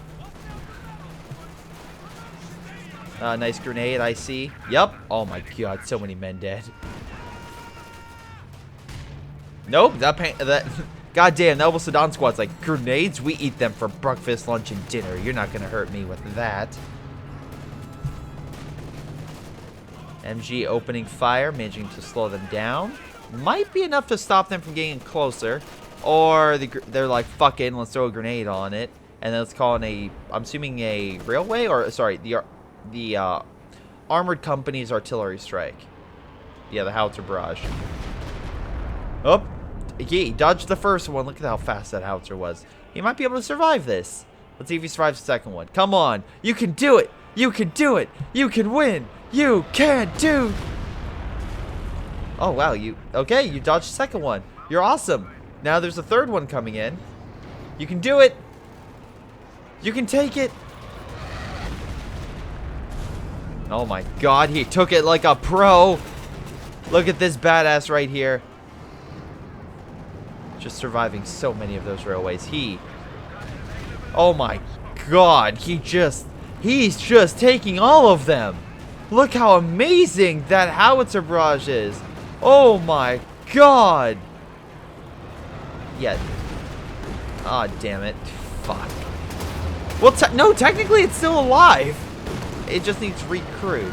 Nice grenade, I see. Yep. Oh my god, so many men dead. Nope, that goddamn, Noble Sedan Squad's like, grenades? We eat them for breakfast, lunch, and dinner. You're not gonna hurt me with that. MG opening fire, managing to slow them down. Might be enough to stop them from getting closer. Or they're like, fuck it, let's throw a grenade on it. And then let's call it a, I'm assuming a railway, or sorry, the armored company's artillery strike. Yeah, the howitzer barrage. Oh, he dodged the first one. Look at how fast that howitzer was. He might be able to survive this. Let's see if he survives the second one. Come on, you can do it. You can do it. You can win. You can do. Oh wow, you dodged the second one. You're awesome. Now there's a third one coming in. You can do it. You can take it. Oh my god, he took it like a pro. Look at this badass right here. Just surviving so many of those railways. Oh my god, he's just taking all of them. Look how amazing that howitzer barrage is. Oh my god. Yeah. Ah, damn it. Fuck. Well, no, technically it's still alive. It just needs recruit.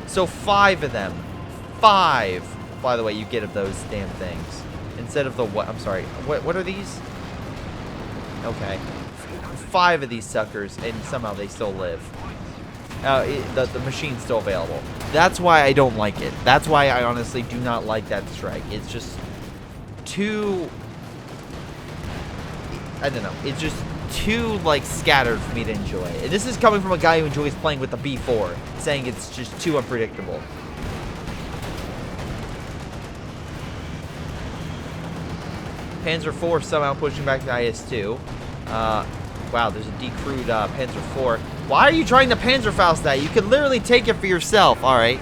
So 5 of them. 5. By the way, you get of those damn things. Instead of the what? I'm sorry. What are these? Okay. 5 of these suckers, and somehow they still live. The machine's still available. That's why I don't like it. That's why I honestly do not like that strike. It's just too... I don't know. It's just too, like, scattered for me to enjoy. And this is coming from a guy who enjoys playing with the B4, saying it's just too unpredictable. Panzer IV somehow pushing back the IS-2. Wow, there's a decrewed Panzer IV. Why are you trying to Panzerfaust that? You could literally take it for yourself. Alright.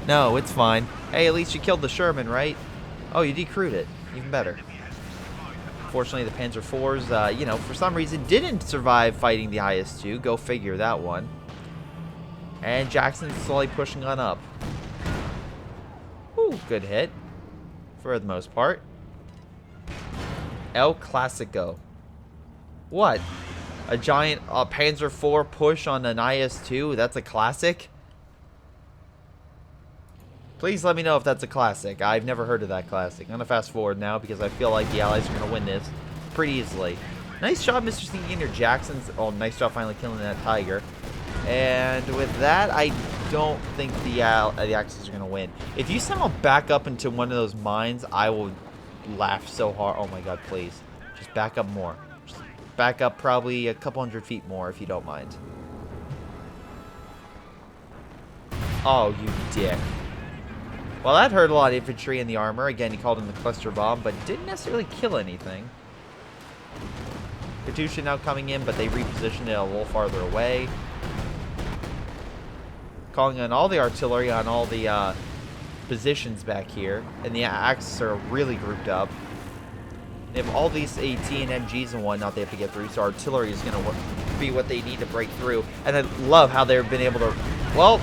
No, it's fine. Hey, at least you killed the Sherman, right? Oh, you decrewed it. Even better. Fortunately, the Panzer IVs, you know, for some reason didn't survive fighting the IS-2. Go figure that one. And Jackson's slowly pushing on up. Ooh, good hit. For the most part. El Clasico. What? A giant Panzer IV push on an IS-2? That's a classic? Please let me know if that's a classic. I've never heard of that classic. I'm going to fast forward now because I feel like the Allies are going to win this pretty easily. Nice job, Mr. Sneaky Gander Jackson's. Oh, nice job finally killing that Tiger. And with that, I don't think the Axis are going to win. If you somehow back up into one of those mines, I will laugh so hard. Oh my god, please. Just back up more. Just back up probably a couple hundred feet more if you don't mind. Oh, you dick. Well, that hurt a lot of infantry in the armor. Again, he called in the cluster bomb, but didn't necessarily kill anything. Katusha now coming in, but they repositioned it a little farther away. Calling on all the artillery on all the positions back here. And the Axis are really grouped up. They have all these AT and MGs and whatnot they have to get through, so artillery is going to be what they need to break through. And I love how they've been able to... Well,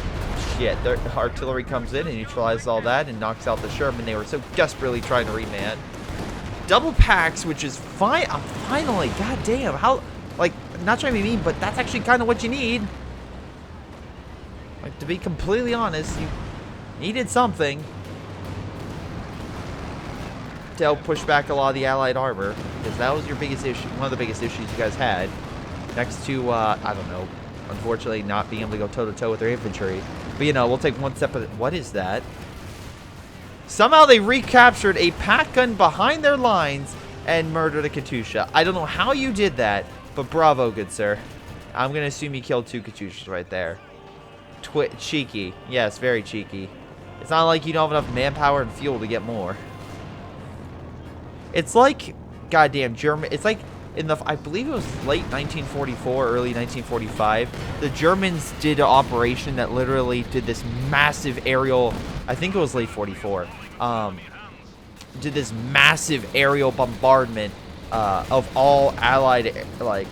shit. Their artillery comes in and neutralizes all that and knocks out the Sherman they were so desperately trying to reman. Double packs, which is fine. Finally, goddamn. How... Like, not trying to be mean, but that's actually kind of what you need. Like, to be completely honest, you needed something to help push back a lot of the Allied armor, because that was your biggest issue, one of the biggest issues you guys had, next to, I don't know, unfortunately not being able to go toe-to-toe with their infantry. But, you know, we'll take one step at a... What is that? Somehow they recaptured a pack gun behind their lines and murdered a Katusha. I don't know how you did that, but bravo, good sir. I'm going to assume you killed 2 Katushas right there. Cheeky. Yes, very cheeky. It's not like you don't have enough manpower and fuel to get more. It's like, goddamn, German. It's like in the, I believe it was late 1944, early 1945. The Germans did an operation that literally did this massive aerial. I think it was late 44. Did this massive aerial bombardment of all Allied like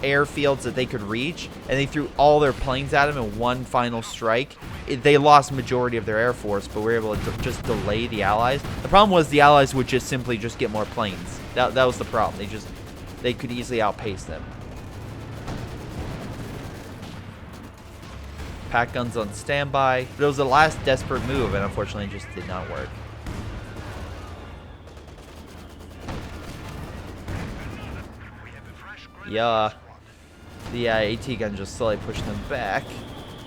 airfields that they could reach, and they threw all their planes at them in one final strike. They lost majority of their air force, but we were able to just delay the Allies. The problem was the Allies would just simply just get more planes. That was the problem. They could easily outpace them. Pack guns on standby. But it was the last desperate move, and unfortunately it just did not work. Yeah. The AT gun just slowly pushing them back.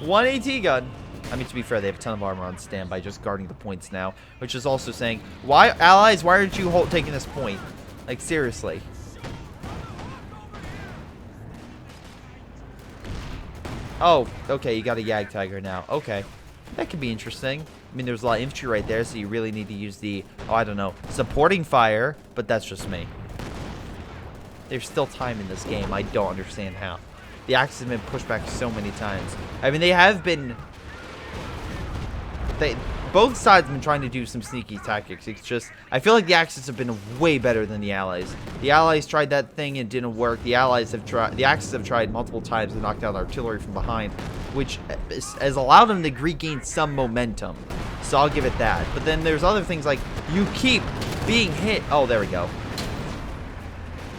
One AT gun. I mean, to be fair, they have a ton of armor on standby, just guarding the points now. Which is also saying, why, Allies, why aren't you taking this point? Like, seriously. Oh, okay, you got a Yag Tiger now. Okay. That could be interesting. I mean, there's a lot of infantry right there, so you really need to use the, oh, I don't know, supporting fire, but that's just me. There's still time in this game. I don't understand how. The Axis have been pushed back so many times. I mean, they have been... Both sides have been trying to do some sneaky tactics. It's just... I feel like the Axis have been way better than the Allies. The Allies tried that thing and it didn't work. The Allies have tried... The Axis have tried multiple times to knock down artillery from behind, which has allowed them to regain some momentum. So I'll give it that. But then there's other things like, you keep being hit... Oh, there we go.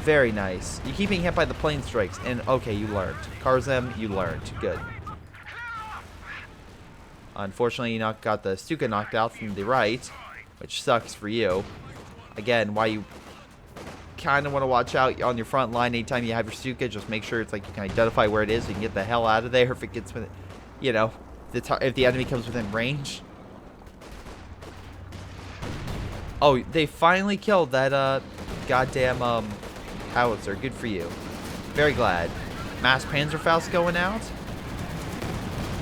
Very nice. You keep being hit by the plane strikes, and okay, you learned. Karzem, you learned. Good. Unfortunately, you got the Stuka knocked out from the right, which sucks for you. Again, why you kind of want to watch out on your front line anytime you have your Stuka. Just make sure it's like you can identify where it is, so you can get the hell out of there if it gets, you know, if the enemy comes within range. Oh, they finally killed that goddamn howitzer. Good for you. Very glad. Mass Panzerfaust going out.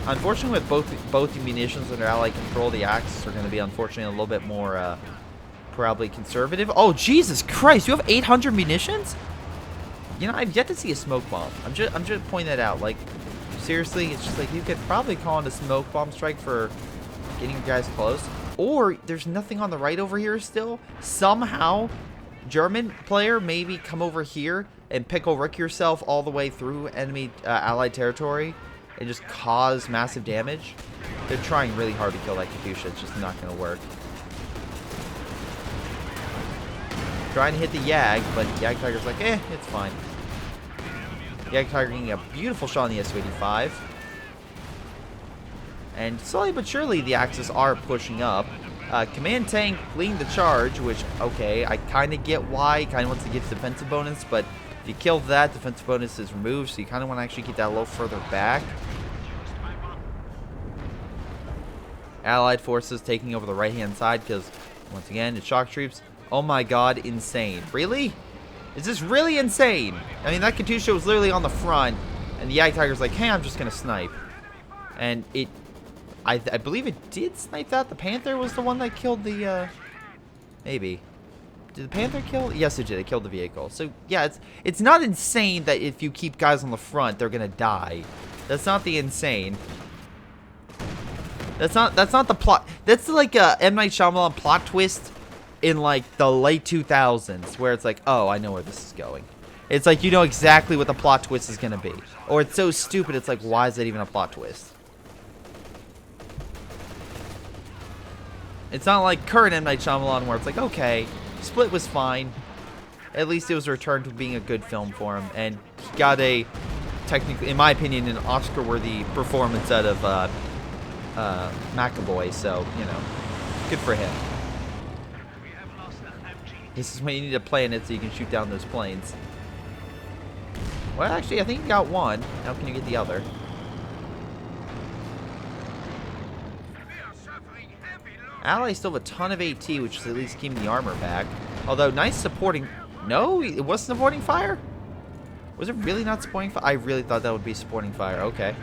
Unfortunately, with both the munitions under Allied control, the Axis are going to be unfortunately a little bit more probably conservative. Oh, Jesus Christ! You have 800 munitions? You know, I've yet to see a smoke bomb. I'm just pointing that out. Like, seriously, it's just like you could probably call in a smoke bomb strike for getting you guys close. Or there's nothing on the right over here still. Somehow, German player maybe come over here and pickle Rick yourself all the way through enemy Allied territory and just cause massive damage. They're trying really hard to kill that Katusha. It's just not going to work. Trying to hit the Yag, but Yag Tiger's like, eh, it's fine. Yag Tiger getting a beautiful shot on the Su-85. And slowly but surely, the Axis are pushing up. Command Tank leading the charge, which, okay, I kind of get why. Kind of wants to get defensive bonus, but if you kill that, defensive bonus is removed, so you kind of want to actually keep that a little further back. Allied forces taking over the right-hand side because, once again, it's shock troops. Oh my god, insane. Really? Is this really insane? I mean, that Katusha was literally on the front, and the Yag Tiger's like, hey, I'm just going to snipe. And it... I believe it did snipe that. The Panther was the one that killed the, maybe. Did the Panther kill? Yes, it did. It killed the vehicle. So, yeah, it's not insane that if you keep guys on the front, they're going to die. That's not the insane. That's not the plot. That's like a M. Night Shyamalan plot twist in, like, the late 2000s, where it's like, oh, I know where this is going. It's like you know exactly what the plot twist is going to be. Or it's so stupid, it's like, why is that even a plot twist? It's not like current M. Night Shyamalan where it's like, okay, Split was fine. At least it was returned to being a good film for him. And he got a, technically, in my opinion, an Oscar-worthy performance out of McAvoy. So, you know, good for him. This is when you need to plan it so you can shoot down those planes. Well, actually, I think you got one. Now can you get the other? Allies still have a ton of AT, which is at least keeping the armor back. Although, nice supporting... No, it wasn't supporting fire? Was it really not supporting fire? I really thought that would be supporting fire. Okay.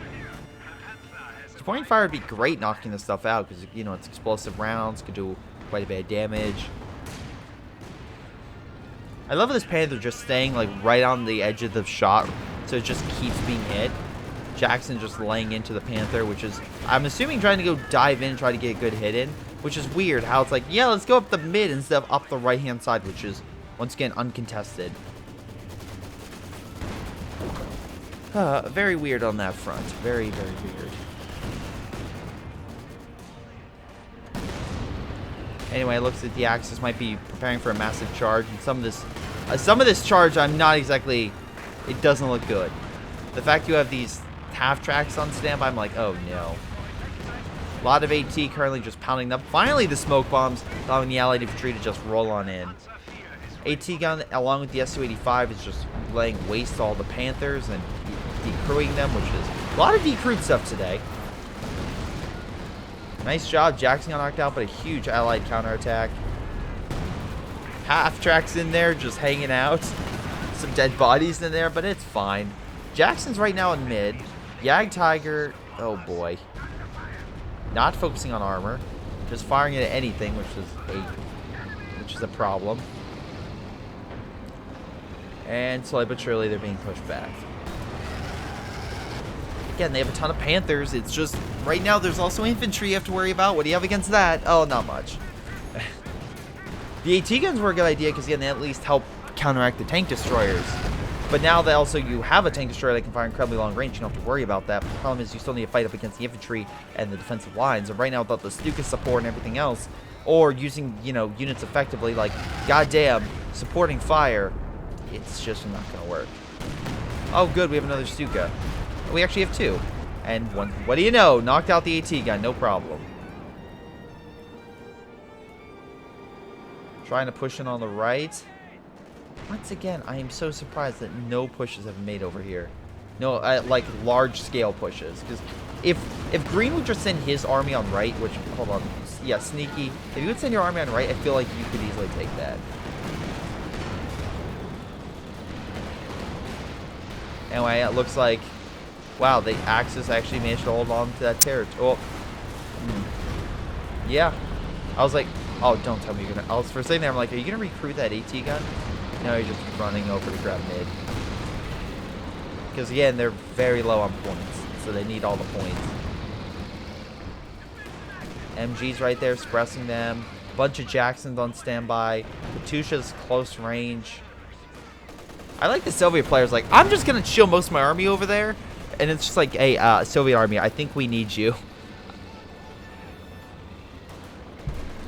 Supporting fire would be great knocking this stuff out because, you know, it's explosive rounds. Could do quite a bit of damage. I love this Panther just staying, like, right on the edge of the shot. So it just keeps being hit. Jackson just laying into the Panther, which is... I'm assuming trying to go dive in and try to get a good hit in. Which is weird, how it's like, yeah, let's go up the mid instead of up the right-hand side, which is, once again, uncontested. Very weird on that front. Very, very weird. Anyway, it looks like the Axis might be preparing for a massive charge, and some of this charge, I'm not exactly, it doesn't look good. The fact you have these half-tracks on standby, I'm like, oh no. A lot of AT currently just pounding up. Finally, the smoke bombs allowing the Allied infantry to just roll on in. AT gun, along with the Su-85, is just laying waste to all the Panthers and decrewing them, which is a lot of decrewed stuff today. Nice job. Jackson got knocked out, but a huge Allied counterattack. Half tracks in there, just hanging out. Some dead bodies in there, but it's fine. Jackson's right now in mid. Yag Tiger, oh boy. Not focusing on armor, just firing at anything, which is a problem. And slowly but surely, they're being pushed back. Again, they have a ton of Panthers. It's just right now. There's also infantry you have to worry about. What do you have against that? Oh, not much. The AT guns were a good idea because again, they at least help counteract the tank destroyers. But now that also you have a tank destroyer that can fire incredibly long range, you don't have to worry about that. But the problem is you still need to fight up against the infantry and the defensive lines. And right now, without the Stuka support and everything else, or using, you know, units effectively, like, goddamn, supporting fire, it's just not going to work. Oh, good, we have another Stuka. We actually have two. And one, what do you know? Knocked out the AT gun, no problem. Trying to push in on the right. Once again, I am so surprised that no pushes have been made over here. No, like large-scale pushes. Because if Green would just send his army on right, which, hold on, yeah, sneaky. If you would send your army on right, I feel like you could easily take that. Anyway, it looks like, wow, the Axis actually managed to hold on to that territory. Oh, yeah. I was like, oh, don't tell me you're gonna. I was for a second there, I'm like, are you gonna recruit that AT gun? No, you're just running over to grab mid. Because again, they're very low on points, so they need all the points. MG's right there, suppressing them. Bunch of Jacksons on standby. Katusha's close range. I like the Soviet players. Like, I'm just gonna chill most of my army over there, and it's just like, hey, Soviet army, I think we need you.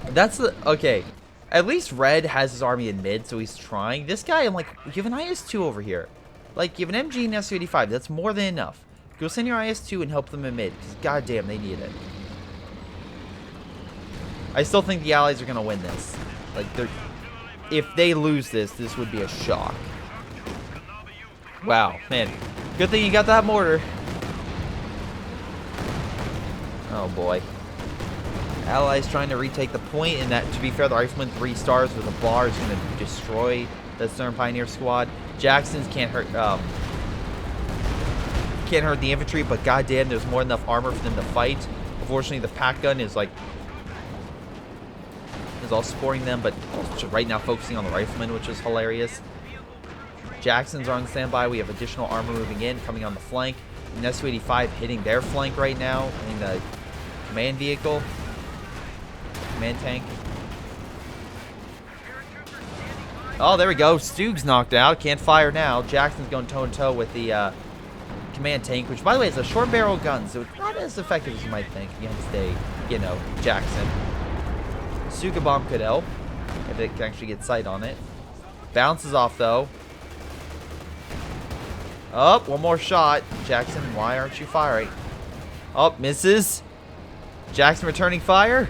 That's the okay. At least Red has his army in mid, so he's trying. This guy, I'm like, you have an IS-2 over here. Like, you have an MG and Su-85. That's more than enough. Go send your IS-2 and help them in mid, because goddamn, they need it. I still think the Allies are going to win this. Like, if they lose this, this would be a shock. Wow, man. Good thing you got that mortar. Oh, boy. Allies trying to retake the point, and that, to be fair, the Rifleman 3 stars with a bar is going to destroy the Southern Pioneer squad. Jackson's can't hurt the infantry, but goddamn, there's more than enough armor for them to fight. Unfortunately, the pack gun is like all supporting them, but also right now focusing on the riflemen, which is hilarious. Jacksons are on standby. We have additional armor moving in, coming on the flank. An Su-85 hitting their flank right now in the command vehicle, command tank. Oh, there we go. Stug's knocked out. Can't fire now. Jackson's going toe-to-toe with the command tank, which, by the way, is a short barrel gun, so it's not as effective as you might think against a, you know, Jackson. Suka bomb could help if it can actually get sight on it. Bounces off, though. Oh, one more shot. Jackson, why aren't you firing? Oh, misses. Jackson returning fire.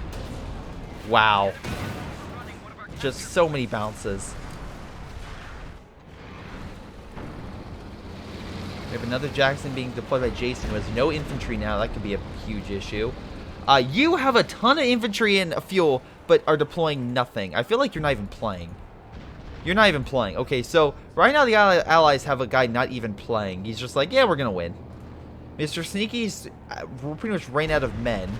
Wow. Just so many bounces. We have another Jackson being deployed by Jason, who has no infantry now. That could be a huge issue. You have a ton of infantry and fuel, but are deploying nothing. I feel like you're not even playing. You're not even playing. Okay, so right now the Allies have a guy not even playing. He's just like, yeah, we're going to win. Mr. Sneaky's pretty much ran out of men.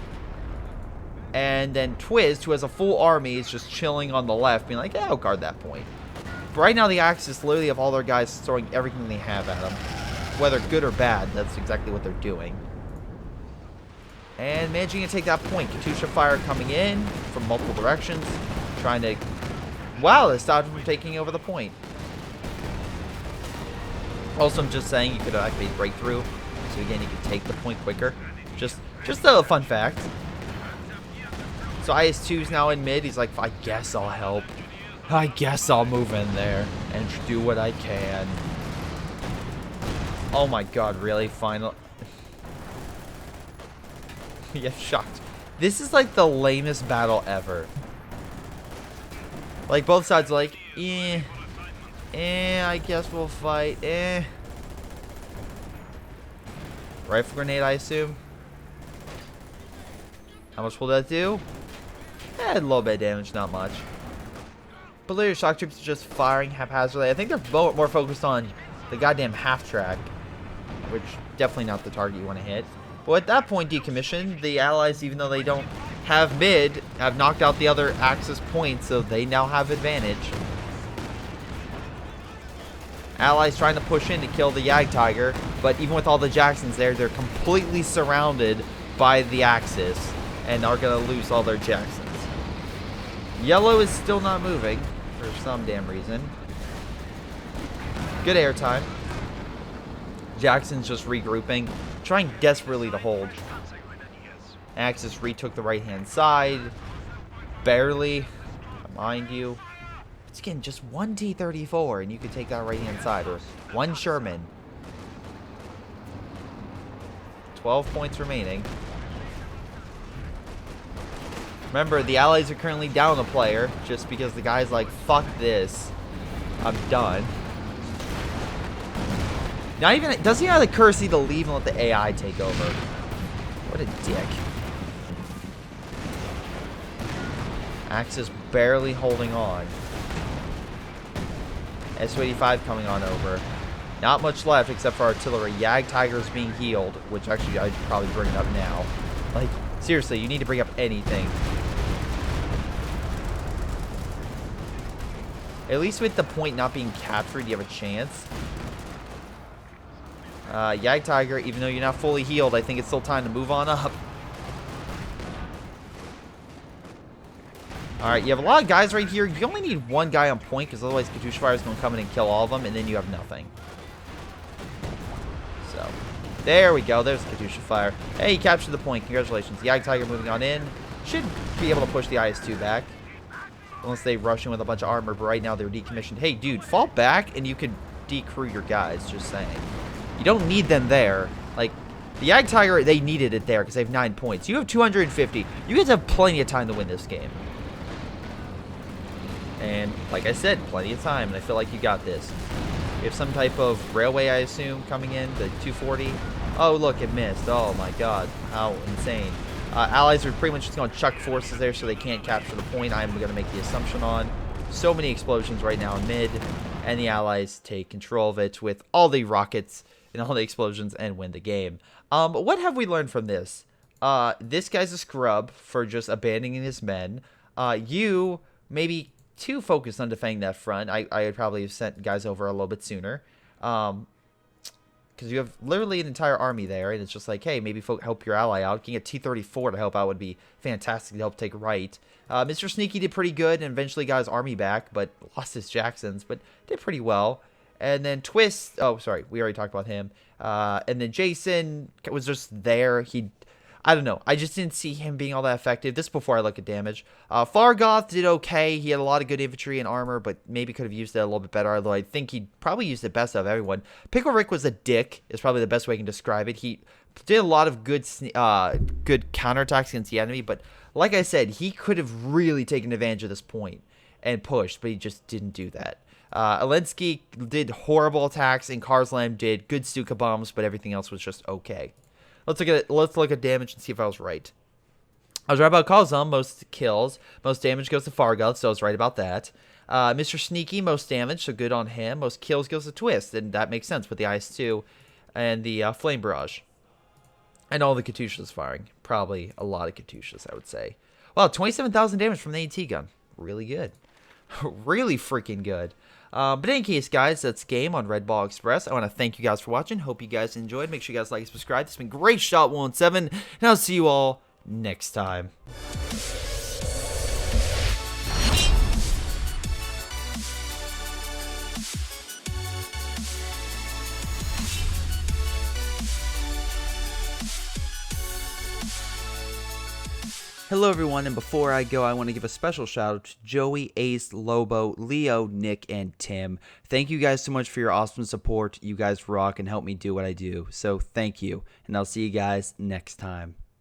And then Twist, who has a full army, is just chilling on the left, being like, yeah, I'll guard that point. But right now the Axis literally have all their guys throwing everything they have at them. Whether good or bad, that's exactly what they're doing. And managing to take that point. Katusha fire coming in from multiple directions. Trying to... Wow, they stopped him from taking over the point. Also, I'm just saying you could activate breakthrough. So again, you could take the point quicker. Just a fun fact. So IS-2's now in mid. He's like, I guess I'll help. I guess I'll move in there and do what I can. Oh my god, really? Final... Yeah, shocked. This is like the lamest battle ever. Like, both sides are like, I guess we'll fight, Rifle grenade, I assume. How much will that do? A little bit of damage, not much. But later, shock troops are just firing haphazardly. I think they're more focused on the goddamn half-track, which definitely not the target you want to hit. But at that point, decommissioned, the Allies, even though they don't have mid, have knocked out the other Axis points, so they now have advantage. Allies trying to push in to kill the Jagdtiger, but even with all the Jacksons there, they're completely surrounded by the Axis and are going to lose all their Jacksons. Yellow is still not moving for some damn reason. Good airtime. Jackson's just regrouping, trying desperately to hold. Axis retook the right-hand side. Barely. Mind you. It's again just one T-34, and you could take that right-hand side. Or one Sherman. 12 points remaining. Remember, the Allies are currently down a player, just because the guy's like, fuck this. I'm done. Not even, doesn't he have the courtesy to leave and let the AI take over? What a dick. Axis barely holding on. Su-85 coming on over. Not much left except for artillery. Jagdtiger's being healed, which actually I'd probably bring it up now. Like, seriously, you need to bring up anything. At least with the point not being captured, you have a chance. Jagdtiger, even though you're not fully healed, I think it's still time to move on up. Alright, you have a lot of guys right here. You only need one guy on point, because otherwise Katusha Fire is going to come in and kill all of them, and then you have nothing. So, there we go. There's Katusha Fire. Hey, you captured the point. Congratulations. Jagdtiger moving on in. Should be able to push the IS-2 back. Unless they rush in with a bunch of armor, but right now they're decommissioned. Hey, dude, fall back, and you could decrew your guys, just saying. You don't need them there. Like, the Jagdtiger, they needed it there because they have 9 points. You have 250. You guys have plenty of time to win this game. And, like I said, plenty of time, and I feel like you got this. You have some type of railway, I assume, coming in, the 240. Oh, look, it missed. Oh, my God. How insane. Allies are pretty much just going to chuck forces there so they can't capture the point I'm going to make the assumption on. So many explosions right now in mid, and the Allies take control of it with all the rockets and all the explosions and win the game. What have we learned from this? This guy's a scrub for just abandoning his men. You maybe too focused on defending that front. I would probably have sent guys over a little bit sooner. Because you have literally an entire army there, and it's just like, hey, maybe help your ally out. Getting a T-34 to help out would be fantastic to help take right. Mr. Sneaky did pretty good and eventually got his army back, but lost his Jacksons, but did pretty well. And then Twist, oh, sorry, we already talked about him. And then Jason was just there. I don't know. I just didn't see him being all that effective. This is before I look at damage. Fargoth did okay. He had a lot of good infantry and armor, but maybe could have used it a little bit better, although I think he probably used it best of everyone. Pickle Rick was a dick, is probably the best way I can describe it. He did a lot of good counterattacks against the enemy, but like I said, he could have really taken advantage of this point and pushed, but he just didn't do that. Alensky did horrible attacks, and Karslam did good Stuka bombs, but everything else was just okay. Let's look at damage and see if I was right. I was right about Karslam, most kills. Most damage goes to Fargoth, so I was right about that. Mr. Sneaky, most damage, so good on him. Most kills goes to Twist, and that makes sense with the IS-2 and the Flame Barrage. And all the Katyushas firing. Probably a lot of Katyushas, I would say. Wow, 27,000 damage from the AT gun. Really good. Really freaking good. But in any case, guys, that's game on Red Ball Express. I want to thank you guys for watching. Hope you guys enjoyed. Make sure you guys like and subscribe. This has been Greyshot117, and I'll see you all next time. Hello everyone, and before I go, I want to give a special shout out to Joey, Ace, Lobo, Leo, Nick, and Tim. Thank you guys so much for your awesome support. You guys rock and help me do what I do. So thank you, and I'll see you guys next time.